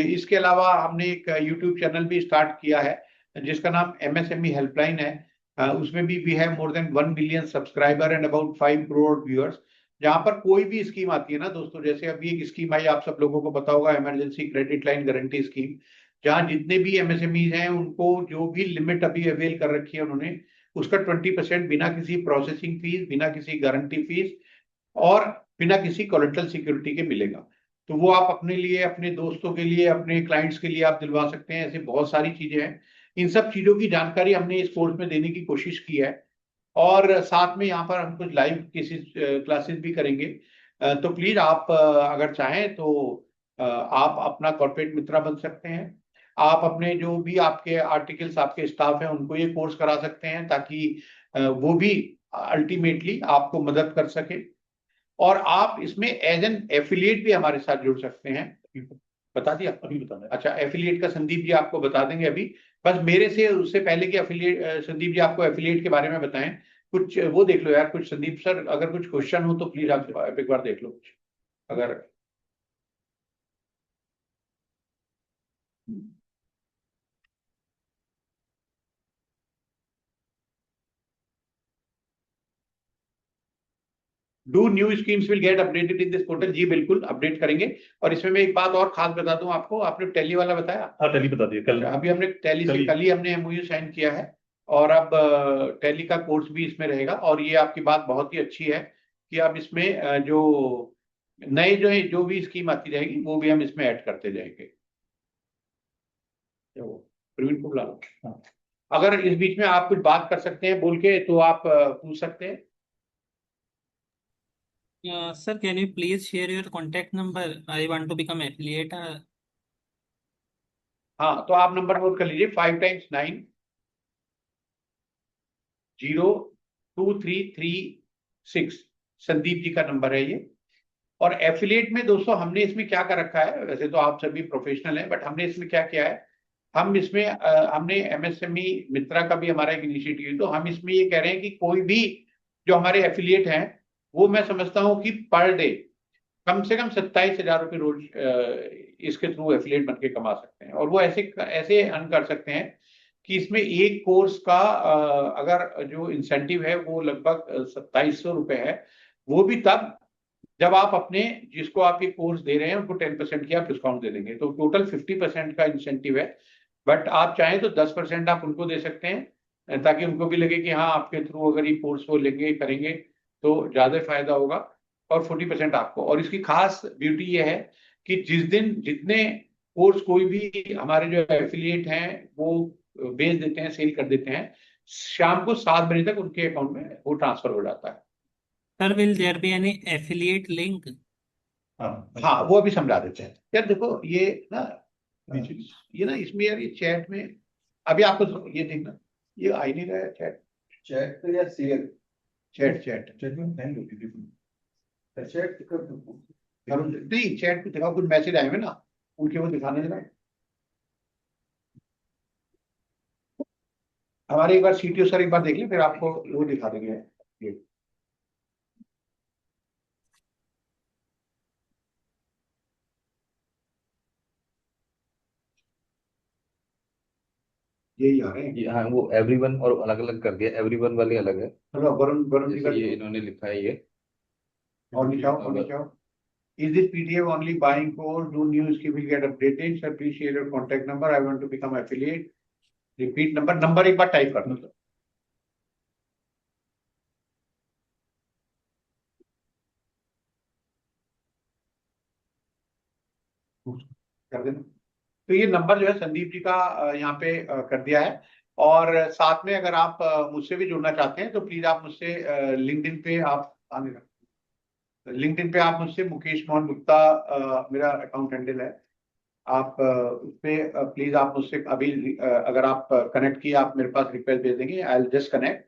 इसके अलावा हमने एक यूट्यूब चैनल भी स्टार्ट किया है जिसका नाम एमएसएमई हेल्पलाइन है। उसमें भी है more than 1 million subscriber and about 5 crore viewers. जहां पर कोई भी स्कीम आती है ना दोस्तों, जैसे अभी एक स्कीम आई, आप सब लोगों को पता होगा, emergency credit line guarantee scheme, जहां जितने भी एमएसएमईज हैं उनको जो भी लिमिट अभी अवेल कर रखी है उन्होंने, उसका 20% बिना किसी प्रोसेसिंग फीस, बिना किसी गारंटी फीस और बिना किसी कोलेटरल सिक्योरिटी के मिलेगा। तो वो आप अपने लिए, अपने दोस्तों के लिए, अपने क्लाइंट्स के लिए आप दिलवा सकते हैं। ऐसे बहुत सारी चीजें हैं। इन सब चीजों की जानकारी हमने इस कोर्स में देने की कोशिश की है। और साथ में यहाँ पर हम कुछ लाइव क्लासेस भी करेंगे। तो प्लीज आप अगर चाहें तो आप अपना कॉर्पोरेट मित्र बन सकते हैं। आप अपने जो भी आपके आर्टिकल्स, आपके स्टाफ हैं, उनको ये कोर्स करा सकते हैं ताकि वो भी अल्टीमेटली आपको मदद कर सके। और आप इसमें एज एन एफिलिएट भी हमारे साथ जुड़ सकते हैं। बता दिया अभी, बता। अच्छा, एफिलिएट का संदीप जी आपको बता देंगे अभी। बस मेरे से उससे पहले कि एफिलिएट संदीप जी आपको एफिलिएट के बारे में बताएं, कुछ वो देख लो यार, कुछ संदीप सर अगर कुछ क्वेश्चन हो तो प्लीज आप एक बार देख लो कुछ अगर। Do new schemes will get updated in this portal. जी बिल्कुल अपडेट करेंगे। और इसमें मैं एक बात और खास बता दूं आपको, आपने टैली वाला बताया। हाँ टैली बता दिए कल। अभी हमने टैली से कल ही हमने एमओयू साइन किया है और अब टैली का कोर्स भी इसमें रहेगा। और ये आपकी बात बहुत ही अच्छी है कि अब इसमें जो नए जो भी स्कीम आती रहेगी वो भी हम इसमें ऐड करते जाएंगे। प्रवीण को बुला लो। हाँ। अगर इस बीच में आप कुछ बात कर सकते हैं बोल के तो आप पूछ सकते हैं। Sir, can you please share your contact number? I want to become affiliate. हाँ तो आप नंबर नोट कर लीजिए 5 times 9 02336। संदीप जी का नंबर है ये। और एफिलिएट में दोस्तों हमने इसमें क्या कर रखा है, वैसे तो आप सभी प्रोफेशनल हैं बट हमने इसमें क्या किया है, हम इसमें हमने एमएसएमई मित्रा का भी हमारा एक इनिशिएटिव है। तो हम इसमें ये कह रहे हैं कि कोई भी जो हमारे एफिलिएट हैं वो मैं समझता हूं कि पर डे कम से कम 27,000 रुपये रोज इसके थ्रू एफिलिएट बन के कमा सकते हैं। और वो ऐसे अर्न कर सकते हैं कि इसमें एक कोर्स का अगर जो इंसेंटिव है वो लगभग 2700 रुपये है। वो भी तब जब आप अपने जिसको आप ये कोर्स दे रहे हैं उनको 10% की आप डिस्काउंट दे देंगे। तो टोटल 50% का इंसेंटिव है। बट आप चाहें तो 10% आप उनको दे सकते हैं ताकि उनको भी लगे कि हाँ आपके थ्रू अगर ये कोर्स वो लेंगे करेंगे तो ज्यादा फायदा होगा। और 40% आपको। और इसकी खास ब्यूटी ये है कि जिस दिन जितने कोर्स कोई भी हमारे जो एफिलिएट हैं वो बेच देते हैं, सेल कर देते हैं, शाम को 7 बजे तक उनके अकाउंट में वो ट्रांसफर हो जाता है। Sir, will there be any affiliate link? हाँ वो अभी समझा देते हैं। यार देखो ये ना इसमें यार ये चैट में अभी आपको ये देखना ये आ ही नहीं रहा है चैट तो या शेयर चैट नहीं चैट पे दिखाओ कुछ मैसेज आए हुए ना उनके वो दिखाने देना। हमारे एक बार सीटीओ सर एक बार देख लें फिर आपको वो दिखा देंगे। यही आ रहे हैं। हाँ वो एवरीवन और अलग अलग कर दिया, एवरीवन वाले अलग है। चलो वरुण जी का ये इन्होंने लिखा है ये। और नीचे Is this PDF only buying course? Do new skill will get updated? Sir, please share your contact number. I want to become affiliate. Repeat number एक बार टाइप कर दो। कर देना। तो ये नंबर जो है संदीप जी का यहाँ पे कर दिया है। और साथ में अगर आप मुझसे भी जुड़ना चाहते हैं तो प्लीज आप मुझसे लिंक्डइन पे आप लिंक्डइन पे आप मुझसे मुकेश मोहन गुप्ता मेरा अकाउंट हैंडल है। आप उस पे प्लीज आप मुझसे अभी अगर आप कनेक्ट किए आप मेरे पास रिक्वेस्ट भेज देंगे। आई विल जस्ट कनेक्ट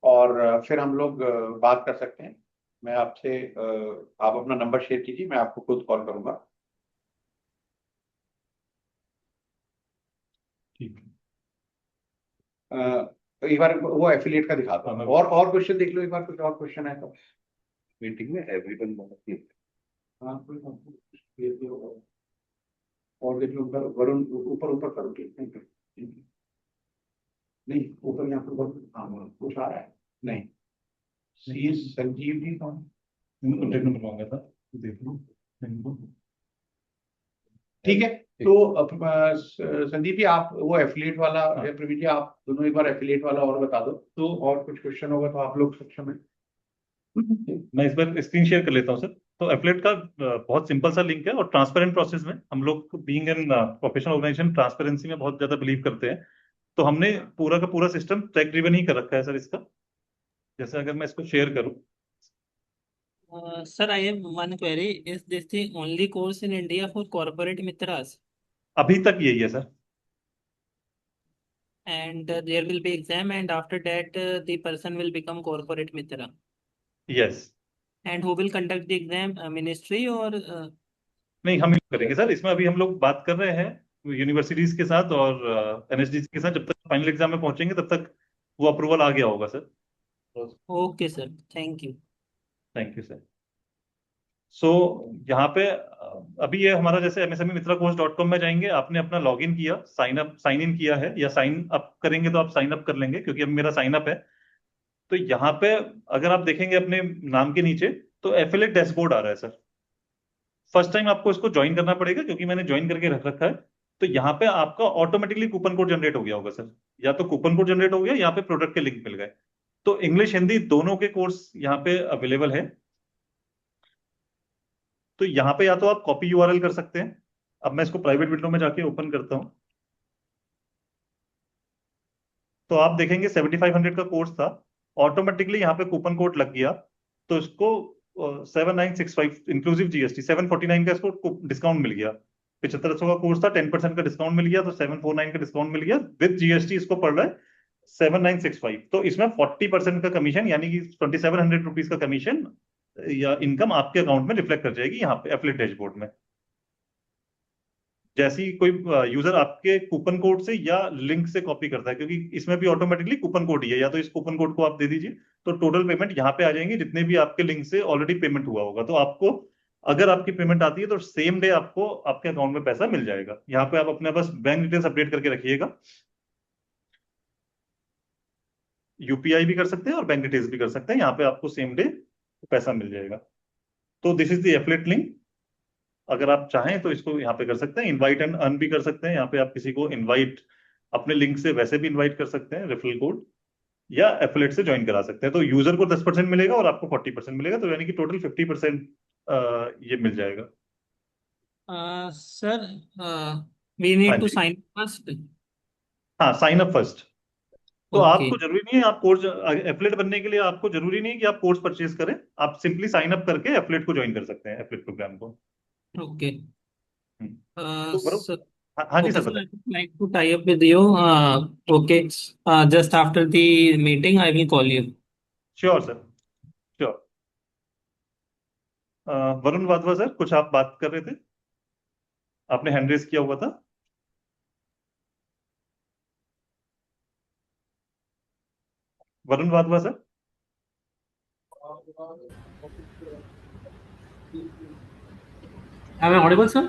और फिर हम लोग बात कर सकते हैं। मैं आपसे आप अपना नंबर शेयर कीजिए, मैं आपको खुद कॉल करूंगा। ठीक एक बार वो एफिलिएट का दिखाता हूँ। और क्वेश्चन देख लो एक बार, कुछ और क्वेश्चन है तो मीटिंग में एवरीवन हाँ और देख लो वरुण ऊपर करो नहीं ऊपर यहाँ पर कुछ आ रहा है नहीं। सी संजीव जी कौन कॉन्टेक्ट नंबर मांगा था देख लो। ठीक है तो संदीप जी आप वो एफिलिएट वाला प्रवीण जी आप दोनों एक बार एफिलिएट वाला और बता दो। तो और कुछ क्वेश्चन होगा तो आप लोग सक्षम है। मैं इस बार स्क्रीन शेयर कर लेता हूँ सर। तो एफिलिएट का बहुत सिंपल सा लिंक है और ट्रांसपेरेंट प्रोसेस में हम लोग being an professional organisation transparency में बहुत ज्यादा बिलीव करते हैं। तो हमने पूरा का पूरा सिस्टम ट्रैक ड्रिवन ही कर रखा है सर इसका। जैसे अगर मैं इसको शेयर करूं Sir, I have one query. Is this the only course in India for corporate mitras? अभी तक यही है sir. And there will be exam, and after that the person will become corporate mitra. Yes And who will conduct the exam? Ministry or नहीं हम ही करेंगे sir. इसमें अभी हम लोग बात कर रहे हैं यूनिवर्सिटीज के साथ और एनएसडीसी के साथ। जब तक फाइनल एग्जाम में पहुंचेंगे तब तक वो अप्रूवल आ गया होगा sir. Okay, sir. Thank you. Thank you sir. So यहाँ पे अभी ये हमारा जैसे msmemitracourse.com में जाएंगे, आपने अपना लॉगिन किया, साइन इन किया है या साइन अप करेंगे तो आप साइन अप कर लेंगे क्योंकि अब मेरा साइन अप है। तो यहाँ पे अगर आप देखेंगे अपने नाम के नीचे तो एफिलिएट डैशबोर्ड आ रहा है सर। फर्स्ट टाइम आपको इसको ज्वाइन करना पड़ेगा, क्योंकि मैंने ज्वाइन करके रख रखा है। तो यहाँ पे आपका ऑटोमेटिकली कूपन कोड जनरेट हो गया होगा सर, या तो कूपन कोड जनरेट हो गया, यहाँ पे प्रोडक्ट के लिंक मिल गए। तो इंग्लिश हिंदी दोनों के कोर्स यहाँ पे अवेलेबल है। तो यहाँ पे या तो आप कॉपी यूआरएल कर सकते हैं। अब मैं इसको प्राइवेट विंडो में जाके ओपन करता हूँ, तो आप देखेंगे 7500 का कोर्स था, ऑटोमेटिकली यहाँ पे कूपन कोड लग गया। तो इसको 7965 इंक्लूसिव जीएसटी 749 का इसको डिस्काउंट मिल गया। 7500 का कोर्स था, 10% का डिस्काउंट मिल गया, तो 749 का डिस्काउंट मिल गया। विद जीएसटी इसको पड़ रहा है 7965। तो इसमें 40% का कमीशन, यानी कि 2700 रुपीज का कमीशन या इनकम आपके अकाउंट में रिफ्लेक्ट कर जाएगी यहाँ पे एफिलिएट डैशबोर्ड में। जैसे ही कोई यूजर आपके कूपन कोड से या लिंक से कॉपी करता है, क्योंकि इसमें भी ऑटोमेटिकली कूपन कोड ही है, या तो इस कूपन कोड को आप दे दीजिए, तो टोटल पेमेंट यहाँ पे आ जाएंगे जितने भी आपके लिंक से ऑलरेडी पेमेंट हुआ होगा। तो आपको अगर आपकी पेमेंट आती है तो सेम डे आपको आपके अकाउंट में पैसा मिल जाएगा। यहाँ पे आप अपने बस बैंक डिटेल्स अपडेट करके रखिएगा। यूपीआई भी कर सकते हैं और बैंक डिटेल्स भी कर सकते हैं, यहाँ पे आपको सेम डे पैसा मिल जाएगा। तो this is the affiliate link. अगर आप चाहें तो इसको यहाँ पे कर सकते हैं, इनवाइट एंड अर्न भी कर सकते हैं। यहाँ पे आप किसी को इनवाइट अपने लिंक से वैसे भी इनवाइट कर सकते हैं रेफरल कोड, या एफिलिएट से ज्वाइन करा सकते हैं। तो यूजर को 10% मिलेगा और आपको 40% मिलेगा, तो यानी कि टोटल 50% ये मिल जाएगा। सर वी नीड टू जी। Sign first. हाँ, साइन अप फर्स्ट। तो ओके आपको जरूरी नहीं है आप कोर्स एफिलिएट बनने के लिए, आपको जरूरी नहीं है कि आप कोर्स परचेज करें। आप सिंपली साइन अप करके एफिलिएट को ज्वाइन कर सकते हैं, एफिलिएट प्रोग्राम को। ओके तो बरो सर हाँ जी ओके सर, सर, बताइए। I would like to tie up with you. Okay, just after the meeting, I will call you. Sure sir, sure. Varun Wadhwa sir, कुछ आप बात कर रहे थे, आपने हैंड रेज किया हुआ था। Varun Wadhwa sir. Am I audible, sir?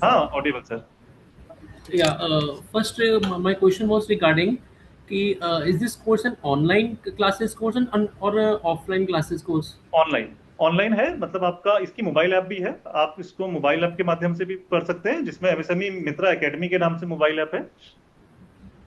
हाँ, Audible sir. Yeah. First, my question was regarding is this course an online classes course or a offline classes course? Online है, मतलब आपका इसकी मोबाइल ऐप भी है। आप इसको मोबाइल ऐप के माध्यम से भी पढ़ सकते हैं, जिसमें एमएसएमई मित्रा एकेडमी के नाम से मोबाइल ऐप है,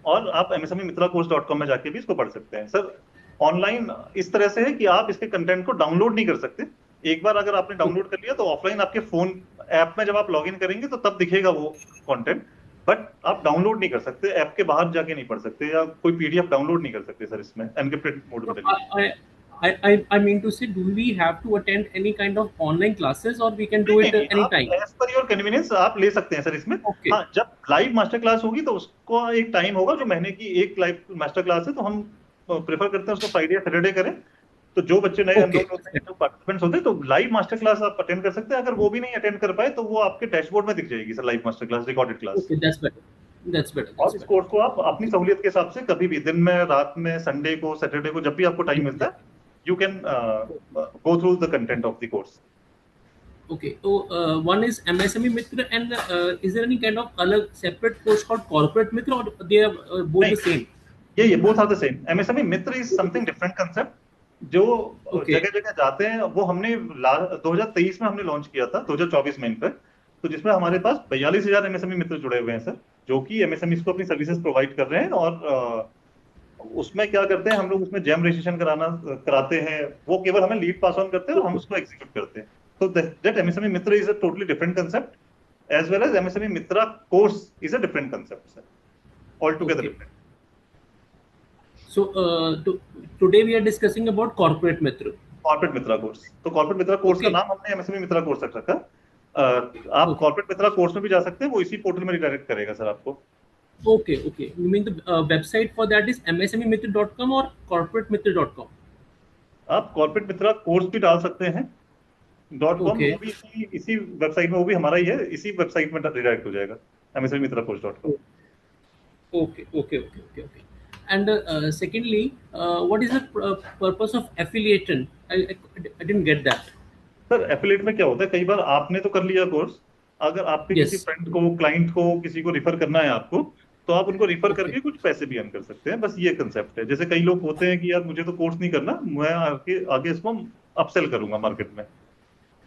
और आप msmemitracourse.com में जाके भी इसको पढ़ सकते हैं। सर ऑनलाइन इस तरह से है कि आप इसके कंटेंट को डाउनलोड नहीं कर सकते। एक बार अगर आपने डाउनलोड कर लिया तो ऑफलाइन आपके फोन ऐप में जब आप लॉगिन करेंगे तो तब दिखेगा वो कंटेंट, बट आप डाउनलोड नहीं कर सकते, ऐप के बाहर जाके नहीं पढ़ सकते, या कोई पीडीएफ डाउनलोड नहीं कर सकते सर इसमें एनक्रिप्टेड मोड में। I mean to say, do we have to attend any kind of online classes or we can do it anytime? As per your convenience आप ले सकते हैं सर इसमें। Okay. हाँ, जब लाइव मास्टर क्लास होगी तो उसको एक टाइम होगा, जो महीने की एक लाइव मास्टर क्लास है, तो हम प्रेफर करते हैं उसको फ्राइडे या सैटरडे करें। तो जो बच्चे नए Okay. होते हैं, जो पार्टिसिपेंट्स होते हैं, तो लाइव मास्टर क्लास आप अटेंड कर सकते हैं। अगर वो भी नहीं अटेंड कर पाए तो वो आपके डैशबोर्ड में दिख जाएगी sir, live master class, recorded class. Okay, that's better. That's better. और That's इस better. कोर्स को आप अपनी सहूलियत के हिसाब से कभी भी, दिन में, रात में, संडे को, सैटरडे को, जब भी आपको टाइम मिलता है, you can go through the content of the course. Okay, so one is MSME Mitra, and is there any kind of other separate course called Corporate Mitra, or they are both the same? ये both are the same. MSME Mitra is something different concept. जो जगह जगह जाते हैं, वो हमने 2023 में हमने लॉन्च किया था, 2024 में इन पर। तो जिसमें हमारे पास 42,000 एमएसएमई मित्र जुड़े हुए हैं सर, जो कि एमएसएमई को अपनी सर्विसेज प्रोवाइड कर रहे हैं। और उसमें क्या करते हैं हम लोग, उसमें जैम रजिस्ट्रेशन कराते हैं, वो केवल हमें लीड पास ऑन करते हैं और हम उसको एग्जीक्यूट करते हैं। तो that MSME Mitra is a totally different concept, as well as MSME Mitra course is a different concept sir, all together different. So today we are discussing about Corporate Mitra. Corporate Mitra course. तो corporate Mitra course का नाम हमने MSME Mitra course रख रखा। आप corporate Mitra course में भी जा सकते हैं, वो इसी पोर्टल में रिडायरेक्ट करेगा सर आपको। Okay. You mean the website for that is msmemitra.com or corporatemitra.com? आप कॉर्पोरेट मित्रा कोर्स भी डाल सकते हैं .com, Okay. वो भी इसी वेबसाइट में, वो भी हमारा ही है, इसी वेबसाइट में रिडायरेक्ट हो जाएगा, msmemitracourse.com। Okay. And secondly, what is the purpose of affiliation? I didn't get that. Sir affiliate में क्या होता है, कई बार आपने तो कर लिया कोर्स, अगर आपके Yes. किसी फ्रेंड को, क्लाइंट को, किसी को रिफर करना है आपको, तो आप उनको रिफर करके कुछ पैसे भी अर्न कर सकते हैं। बस ये कंसेप्ट है। जैसे कई लोग होते हैं कि यार मुझे तो कोर्स नहीं करना, मैं आगे इसको अपसेल करूंगा मार्केट में,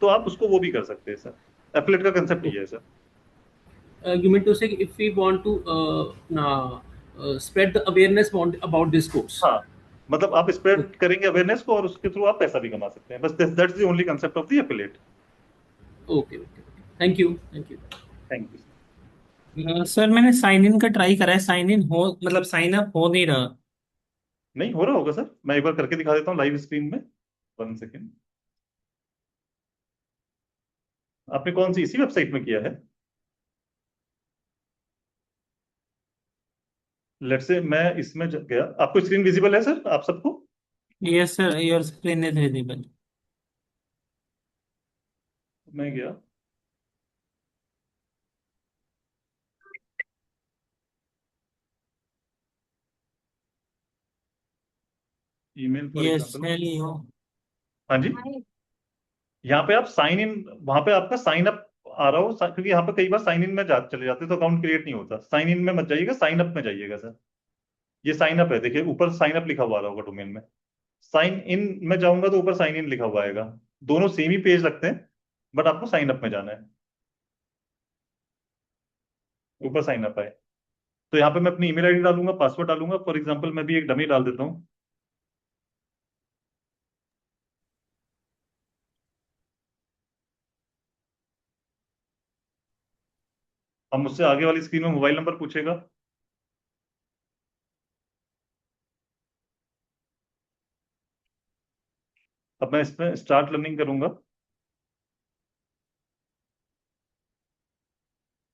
तो आप उसको वो भी कर सकते हैं सर। एफिलिएट का कंसेप्ट ये है sir. You mean to say if we want to spread the awareness about this course? हाँ, मतलब आप स्प्रेड करेंगे अवेयरनेस को और उसके थ्रू आप पैसा भी कमा सकते हैं, बस that's the only concept of the affiliate. Okay, okay, okay. Thank you, thank you. Thank you. Sir मैंने साइन इन का ट्राई करा है, साइन इन हो मतलब साइन अप हो नहीं रहा। नहीं हो रहा होगा सर, मैं एक बार करके दिखा देता हूँ लाइव स्क्रीन में। 1 सेकेंड। आपने कौन सी इसी वेबसाइट में किया है? लेट्स से मैं इसमें गया, आपको स्क्रीन विजिबल है सर आप सबको? Yes sir, your screen is visible. मैं गया, ईमेल फॉर यस एग्जांपल। हाँ जी, यहाँ पे आप साइन इन, वहां पे आपका साइन अप आ रहा हो, क्योंकि यहाँ पे कई बार साइन इन में चले जाते हैं तो अकाउंट क्रिएट नहीं होता। साइन इन में मत जाइएगा, साइन अप में जाइएगा सर। ये साइन अप है, देखिए ऊपर साइन अप लिखा हुआ आ रहा होगा डोमेन में। साइन इन में जाऊंगा तो ऊपर साइन इन लिखा हुआ आएगा। दोनों सेम ही पेज लगते हैं, बट आपको साइन अप में जाना है। ऊपर साइन अप है, तो यहाँ पे मैं अपनी ईमेल आईडी डालूंगा, पासवर्ड डालूंगा। फॉर एग्जांपल मैं भी एक डमी डाल देता हूँ। अब मुझसे आगे वाली स्क्रीन में मोबाइल नंबर पूछेगा। अब मैं इसमें स्टार्ट लर्निंग करूंगा,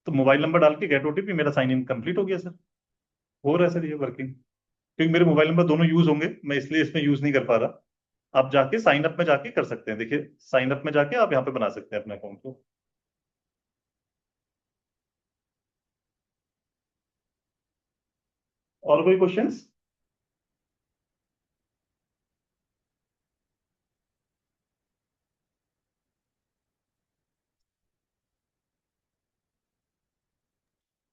तो मोबाइल नंबर डाल के गेट ओटीपी, मेरा साइन इन कंप्लीट हो गया सर। हो रहा है सर ये वर्किंग, क्योंकि मेरे मोबाइल नंबर दोनों यूज होंगे, मैं इसलिए इसमें यूज नहीं कर पा रहा। आप जाके साइन अप में जाके कर सकते हैं, देखिए साइन अप में जाके आप यहाँ पे बना सकते हैं अपने अकाउंट को। और कोई क्वेश्चंस?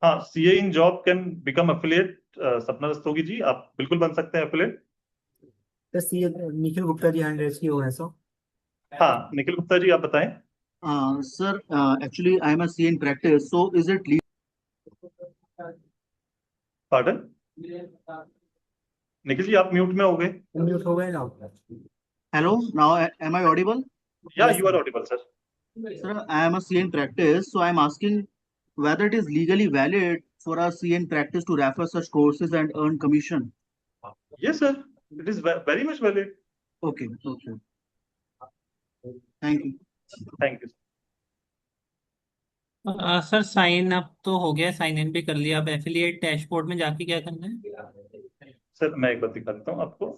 हाँ, CA in job can become affiliate. सपना रस्तोगी जी, आप बिल्कुल बन सकते हैं एफिलिएट। बस ये निखिल गुप्ता जी हैंड रेज किए हुए हैं सर। हाँ, निखिल गुप्ता जी आप बताएं। Sir, actually, I am a CA in practice. So, is it pardon? Nikhil ji आप म्यूट में हो गए। म्यूट हो गए ना? hello? Now, am I audible? या you are audible sir. Sir, I am a CA in practice. So, I am asking whether it is legally valid for a CA in practice to refer such courses and earn commission. Yes, sir. It is very much valid. Okay. Okay. Thank you. Thank you. Sir sign up तो हो गया, sign in भी कर लिया, अब affiliate dashboard में जाके क्या करना है? सर मैं एक बार दिखा देता हूँ आपको।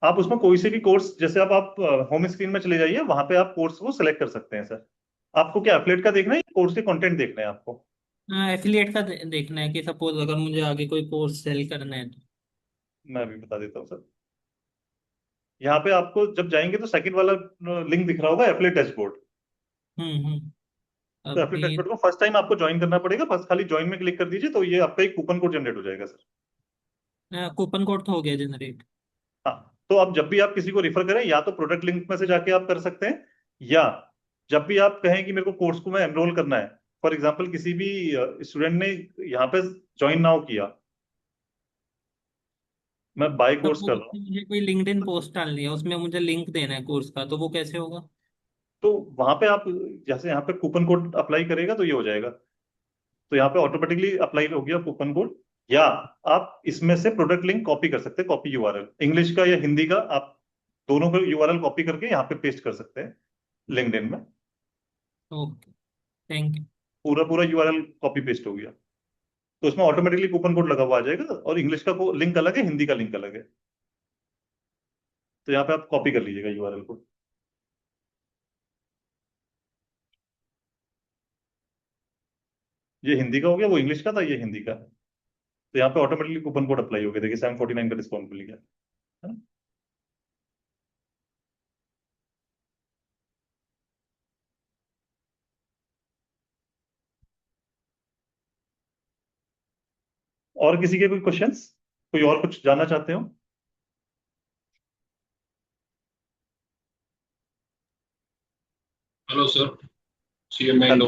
आप उसमें कोई से भी कोर्स, जैसे आप होम स्क्रीन में चले जाइए, वहां पे आप कोर्स को सिलेक्ट कर सकते हैं सर। आपको क्या एफिलिएट का देखना है या कोर्स के कंटेंट देखना है आपको? एफिलिएट का देखना है कि सपोज अगर मुझे आगे कोई कोर्स सेल करना है तो। मैं भी बता देता हूँ सर। यहाँ पे आपको जब जाएंगे तो सेकंड वाला लिंक दिख रहा होगा, एफिलिएट डैशबोर्ड। तो एफिलिएट डैशबोर्ड को फर्स्ट टाइम आपको ज्वाइन करना पड़ेगा, बस खाली ज्वाइन में क्लिक कर दीजिए तो ये आपका एक कूपन कोड जनरेट हो जाएगा सर। कूपन कोड तो हो गया जनरेट। हाँ, तो अब जब भी आप किसी को रिफर करें, या तो प्रोडक्ट लिंक में से जाके आप कर सकते हैं, या जब भी आप कहें कि मेरे को कोर्स को मैं एनरोल करना है, फॉर एग्जांपल किसी भी स्टूडेंट ने यहाँ पे ज्वाइन नाउ किया, मैं बाय कोर्स कर रहा हूँ, मुझे कोई लिंक्डइन पोस्ट डालनी है, उसमें मुझे लिंक देना है कोर्स का, तो वो कैसे होगा? तो वहां पे आप जैसे यहाँ पे कूपन कोड अप्लाई करेगा तो ये हो जाएगा, तो यहाँ पे ऑटोमेटिकली अप्लाई हो गया कूपन कोड। या आप इसमें से प्रोडक्ट लिंक कॉपी कर सकते हैं, कॉपी यूआरएल, इंग्लिश का या हिंदी का, आप दोनों का यूआरएल कॉपी करके यहाँ पे पेस्ट कर सकते हैं लिंक्डइन में। Okay, thank you. पूरा पूरा यूआरएल कॉपी पेस्ट हो गया, तो उसमें ऑटोमेटिकली कूपन कोड लगा हुआ आ जाएगा, और इंग्लिश का लिंक अलग है, हिंदी का लिंक अलग है, तो यहाँ पे आप कॉपी कर लीजिएगा यूआरएल को। ये हिंदी का हो गया, वो इंग्लिश का था, ये हिंदी का है, तो यहाँ पे ऑटोमेटिकली कूपन कोड अप्लाई हो गया, देखिए 749 का डिस्काउंट मिल गया, है ना? और किसी के कोई क्वेश्चंस, कोई और कुछ जानना चाहते हो? हेलो सर, सीएम हेलो,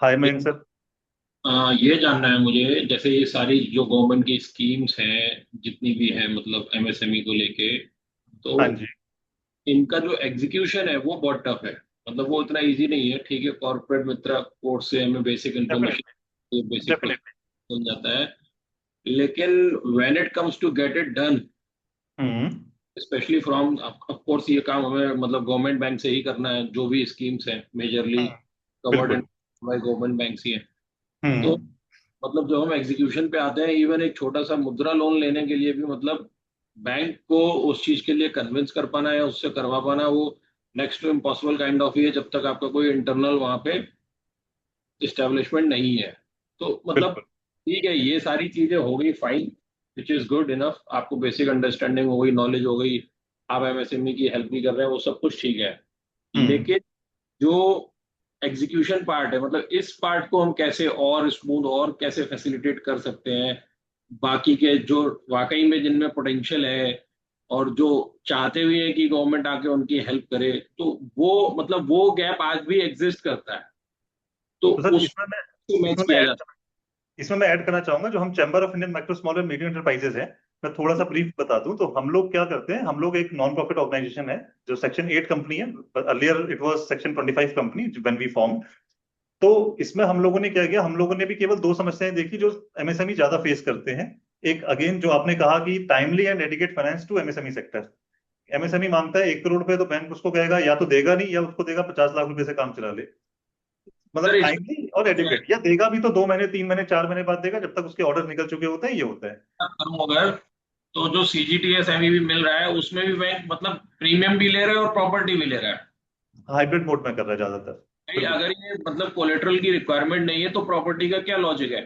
हाय मयंक सर। ये जानना है मुझे, जैसे ये सारी जो गवर्नमेंट की स्कीम्स हैं जितनी भी हैं, मतलब एमएसएमई को लेके, तो हाँ जी, इनका जो एग्जीक्यूशन है वो बहुत टफ है। मतलब वो इतना इजी नहीं है। ठीक है, कॉर्पोरेट मित्र कोर्स से हमें basic definitely information, basic definitely. मिल जाता है, लेकिन when it comes to get it done, hmm. Specially from, of course ये काम हमें मतलब गवर्नमेंट बैंक से ही करना है, जो भी स्कीम्स हैं मेजरली हम्म, कवर्ड बिल्कुल। इन बाय गवर्नमेंट बैंक ही है। तो हम्म। मतलब जब हम एग्जीक्यूशन पे आते हैं, इवन एक छोटा सा मुद्रा लोन लेने के लिए भी मतलब बैंक को उस चीज के लिए कन्विंस कर पाना या उससे करवा पाना, वो next to impossible kind of ही है, जब तक आपका कोई इंटरनल वहां पे इस्टेब्लिशमेंट नहीं है। तो मतलब बिल्कुल। ठीक है, ये सारी चीजें हो गई, fine, which is good enough, आपको बेसिक अंडरस्टैंडिंग हो गई, नॉलेज हो गई, आप एमएसएमई की हेल्प भी कर रहे हैं, वो सब कुछ ठीक है। हम्म। लेकिन जो एग्जीक्यूशन पार्ट है, मतलब इस पार्ट को हम कैसे और स्मूथ और कैसे फैसिलिटेट कर सकते हैं, बाकी के जो वाकई में जिनमें पोटेंशियल है और जो चाहते हुए हैं कि गवर्नमेंट आके उनकी हेल्प करे, तो वो मतलब वो गैप आज भी एग्जिस्ट करता है, तो तो सर उसको मैच इसमें मैं किया ऐड जाता इसमें मैं ऐड करना चाहूंगा, जो हम chamber of Indian micro small and medium enterprises है, मैं थोड़ा सा ब्रीफ बता दूं तो हम लोग क्या करते हैं। हम लोग एक नॉन प्रॉफिट ऑर्गेनाइजेशन है जो सेक्शन 8 कंपनी है। Earlier it was section 25 company when we form. तो इसमें हम लोगों ने क्या किया, हम लोगों ने भी केवल दो समस्याएं देखी जो एमएसएमई ज्यादा फेस करते हैं। एक अगेन जो आपने कहा कि timely and dedicate finance to MSME sector. MSME मांगता है 1 करोड़ रुपए, तो बैंक उसको कहेगा या तो देगा नहीं, या उसको देगा 50 लाख रुपए से काम चला ले। सर। मतलब टाइमली और एडिक्वेट, या देगा भी तो 2 महीने 3 महीने 4 महीने बाद देगा, जब तक उसके ऑर्डर निकल चुके होते हैं, ये होता है। करूँ अगर, तो जो सीजीटीएस एमई मिल रहा है उसमें भी बैंक मतलब प्रीमियम भी ले रहा है और प्रॉपर्टी भी ले रहा है। हाइब्रिड मोड में कर रहा है ज्यादातर। भाई बिल्कुल अगर ये मतलब कोलेटरल की रिक्वायरमेंट नहीं है तो प्रॉपर्टी का क्या लॉजिक है?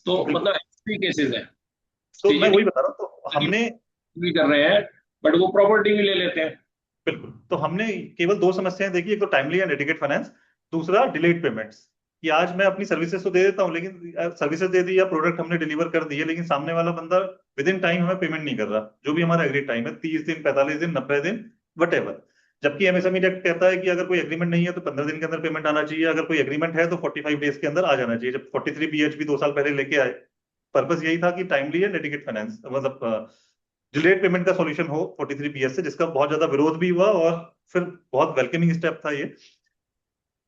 तो बिल्कुल। मतलब ऐसे केसेस है, तो मैं वही सीजीटीएस बता रहा हूँ, तो हमने भी कर रहे हैं बट वो प्रॉपर्टी भी ले लेते हैं। बिल्कुल, तो हमने केवल दो समस्याएं देखी, एक तो टाइमली एंड डेडिकेट फाइनेंस, दूसरा डिलेड पेमेंट्स। कि आज मैं अपनी सर्विसेज तो दे देता हूँ, लेकिन सर्विसेज दे दी या प्रोडक्ट हमने डिलीवर कर दिए, लेकिन सामने वाला बंदा विद इन टाइम हमें पेमेंट नहीं कर रहा, जो भी हमारा एग्रीड टाइम है, 30 दिन, 45 दिन, 90 दिन, वट एवर। जबकि एमएसएमई एक्ट कहता है कि अगर कोई एग्रीमेंट नहीं है तो 15 दिन के अंदर पेमेंट आना चाहिए, अगर कोई एग्रीमेंट है तो 45 डेज के अंदर आ जाना चाहिए, जब 43 BHP 2 साल पहले लेके आए। पर्पस यही था कि टाइमली एंड डेडिकेट फाइनेंस, मतलब डिलेड पेमेंट का सॉल्यूशन हो 43 BS से, जिसका बहुत ज्यादा विरोध भी हुआ और फिर बहुत वेलकमिंग स्टेप था ये।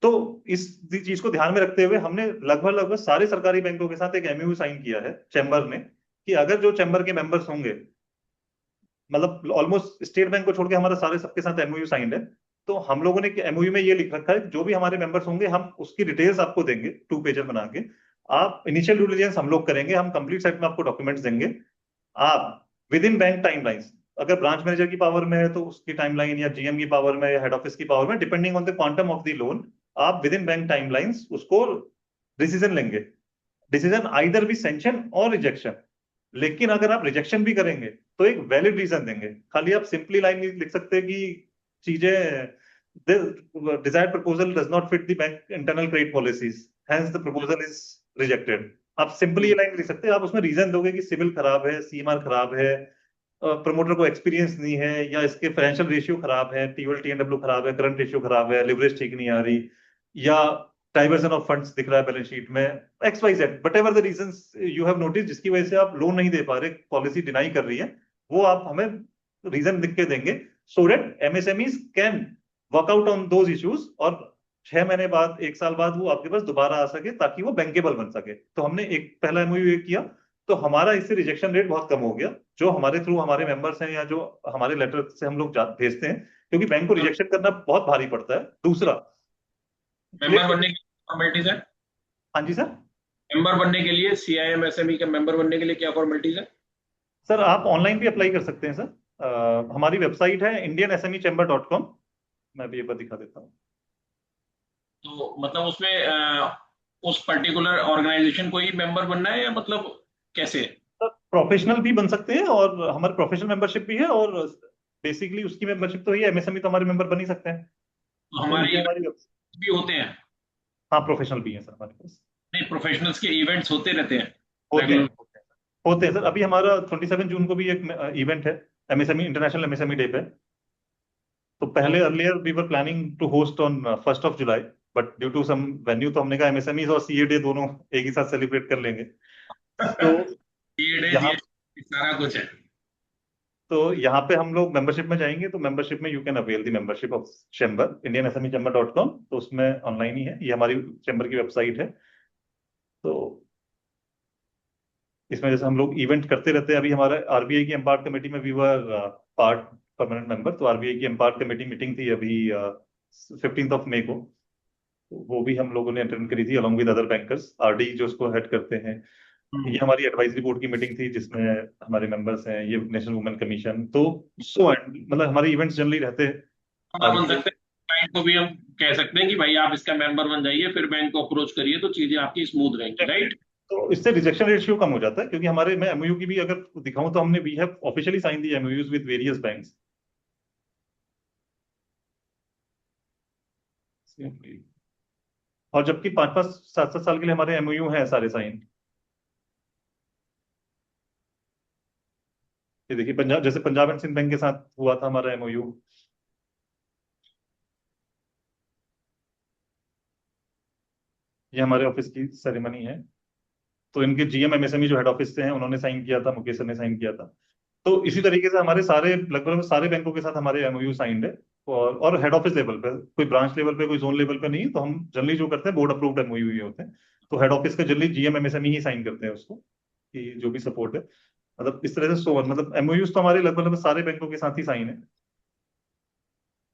तो इस चीज को ध्यान में रखते हुए हमने लगभग लगभग सारे सरकारी बैंकों के साथ एक एमओयू साइन किया है चैम्बर ने, कि अगर जो चैम्बर के मेंबर्स होंगे, मतलब ऑलमोस्ट स्टेट बैंक को छोड़ के हमारा सारे सबके साथ एमओयू साइंड है, तो हम लोगों ने एमओयू में ये लिख रखा है कि जो भी हमारे मेंबर्स होंगे हम उसकी डिटेल्स आपको देंगे 2 पेजर बना के। आप इनिशियल ड्यू डिलिजेंस हम लोग करेंगे, हम कंप्लीट सेट में आपको डॉक्यूमेंट्स देंगे। आप विद इन बैंक टाइमलाइंस, अगर ब्रांच मैनेजर की पावर में है तो उसकी टाइमलाइन, या जीएम की पावर में, या हेड ऑफिस की पावर में, depending on the quantum of the loan, आप विद इन बैंक टाइमलाइंस उसको डिसीजन लेंगे। डिसीजन आइदर बी सेंक्शन और रिजेक्शन। लेकिन अगर आप रिजेक्शन भी करेंगे तो एक वैलिड रीजन देंगे, खाली आप सिंपली लाइन नहीं लिख सकते कि चीजें desired proposal does not fit the bank internal credit policies, hence the proposal is rejected। आप सिंपली ये लाइन लिख सकते हैं, आप उसमें रीजन दोगे कि सिविल खराब है, सीएमआर खराब है, प्रमोटर को एक्सपीरियंस नहीं है, या इसके फाइनेंशियल रेशियो खराब है, टीएल टीएनडब्ल्यू खराब है, करंट रेशियो खराब है, लिवरेज ठीक नहीं आ रही, या डाइवर्जन ऑफ फंड्स दिख रहा है बैलेंस शीट में, X Y Z, whatever the reasons you have notice जिसकी वजह से आप लोन नहीं दे पा रहे, पॉलिसी डिनाई कर रही है, वो आप हमें रीजन लिख के देंगे, so that MSMEs can work out on those issues, और 6 महीने बाद, 1 साल बाद वो आपके पास दोबारा आ सके, ताकि वो बैंकेबल बन सके। तो हमने एक पहला एमओयू किया, तो हमारा इससे रिजेक्शन रेट बहुत कम हो गया, जो हमारे थ्रू हमारे मेंबर्स हैं या जो हमारे लेटर से हम लोग भेजते हैं, क्योंकि बैंक को रिजेक्शन करना बहुत भारी पड़ता है। दूसरा, मेंबर बनने की फॉर्मेलिटीज है? हाँ जी सर। मेंबर बनने के लिए, सीआईएम-एसएमई के मेंबर बनने के लिए क्या फॉर्मेलिटीज है? सर आप ऑनलाइन भी अप्लाई कर सकते हैं सर। हमारी वेबसाइट है indiansmechamber.com। मैं भी एक बार दिखा देता हूँ। तो मतलब उसमें उस पर्टिकुलर ऑर्गेनाइजेशन को ही मेंबर बनना है, या मतलब कैसे? सर प्रोफेशनल भी बन सकते हैं, और हमारे प्रोफेशनल मेंबरशिप भी है, और बेसिकली उसकी मेंबरशिप तो ही है, एमएसएमई तो हमारे मेंबर बन ही सकते हैं। तो हमारे हमारी भी होते हैं? हाँ प्रोफेशनल भी है सर हमारे पास। नहीं, प्रोफेशनल्स के इवेंट्स होते रहते हैं? होते हैं होते हैं सर। अभी हमारा 27 जून को भी एक इवेंट है, एमएसएमई इंटरनेशनल एमएसएमई डे पे, तो पहले earlier we were planning to host on 1st of July, but due to some venue तो हमने कहा एमएसएमई और सीए डे दोनों एक ही साथ सेलिब्रेट कर लेंगे। तो यहाँ सारा कुछ है। तो यहाँ पे हम लोग मेंबरशिप में जाएंगे, तो मेंबरशिप में you can avail the membership of chamber, indiansmechamber.com, तो उसमें ऑनलाइन ही है, ये हमारी चैम्बर की वेबसाइट है। तो इसमें जैसे हम लोग इवेंट करते रहते हैं, अभी हमारा आरबीआई की एम्पावर्ड कमेटी में we were part permanent member, तो आरबीआई की एम्पावर्ड कमेटी मीटिंग थी अभी 15th of May को, तो वो भी हम लोगों ने अटेंड करी थी along with other bankers. RD जो उसको हेड करते हैं, ये हमारी एडवाइजरी बोर्ड की मीटिंग थी जिसमें हमारे मेंबर्स हैं, ये नेशनल वुमेन कमीशन, तो मतलब हमारे इवेंट्स जनरली रहते हैं। बन सकते हैं, बैंक को भी हम कह सकते हैं कि भाई आप इसका मेंबर बन जाइए, फिर बैंक को अप्रोच करिए, तो चीजें आपकी स्मूथ रहेंगी, राइट? तो इससे रिजेक्शन रेशियो कम हो जाता है, क्योंकि हमारे मैं एमओयू की भी अगर दिखाऊं तो हमने we have officially sign the MoUs with various banks. और जबकि 5-5, 7-7 साल के लिए हमारे एमओयू हैं सारे साइन। ये देखिए पंजाब, जैसे पंजाब एंड सिंध बैंक के साथ हुआ था हमारा एमओयू। ये हमारे ऑफिस की सेरेमनी है, तो इनके जीएम एमएसएमई जो हेड ऑफिस से हैं उन्होंने साइन किया था, मुकेश सर ने साइन किया था। तो इसी तरीके से हमारे सारे लगभग सारे बैंकों के साथ हमारे एमओयू साइंड है, और हेड ऑफिस लेवल पे, कोई ब्रांच लेवल पे, कोई जोन लेवल पे नहीं। तो हम जनरली जो करते हैं बोर्ड अप्रूव्ड एमओयू ही होते हैं, तो हेड ऑफिस का जनरली जीएम एमएसएमई ही साइन करते हैं उसको, कि जो भी सपोर्ट है। मतलब इस तरह से मतलब एमओयूज तो हमारे लगभग सारे बैंकों के साथ ही साइन है।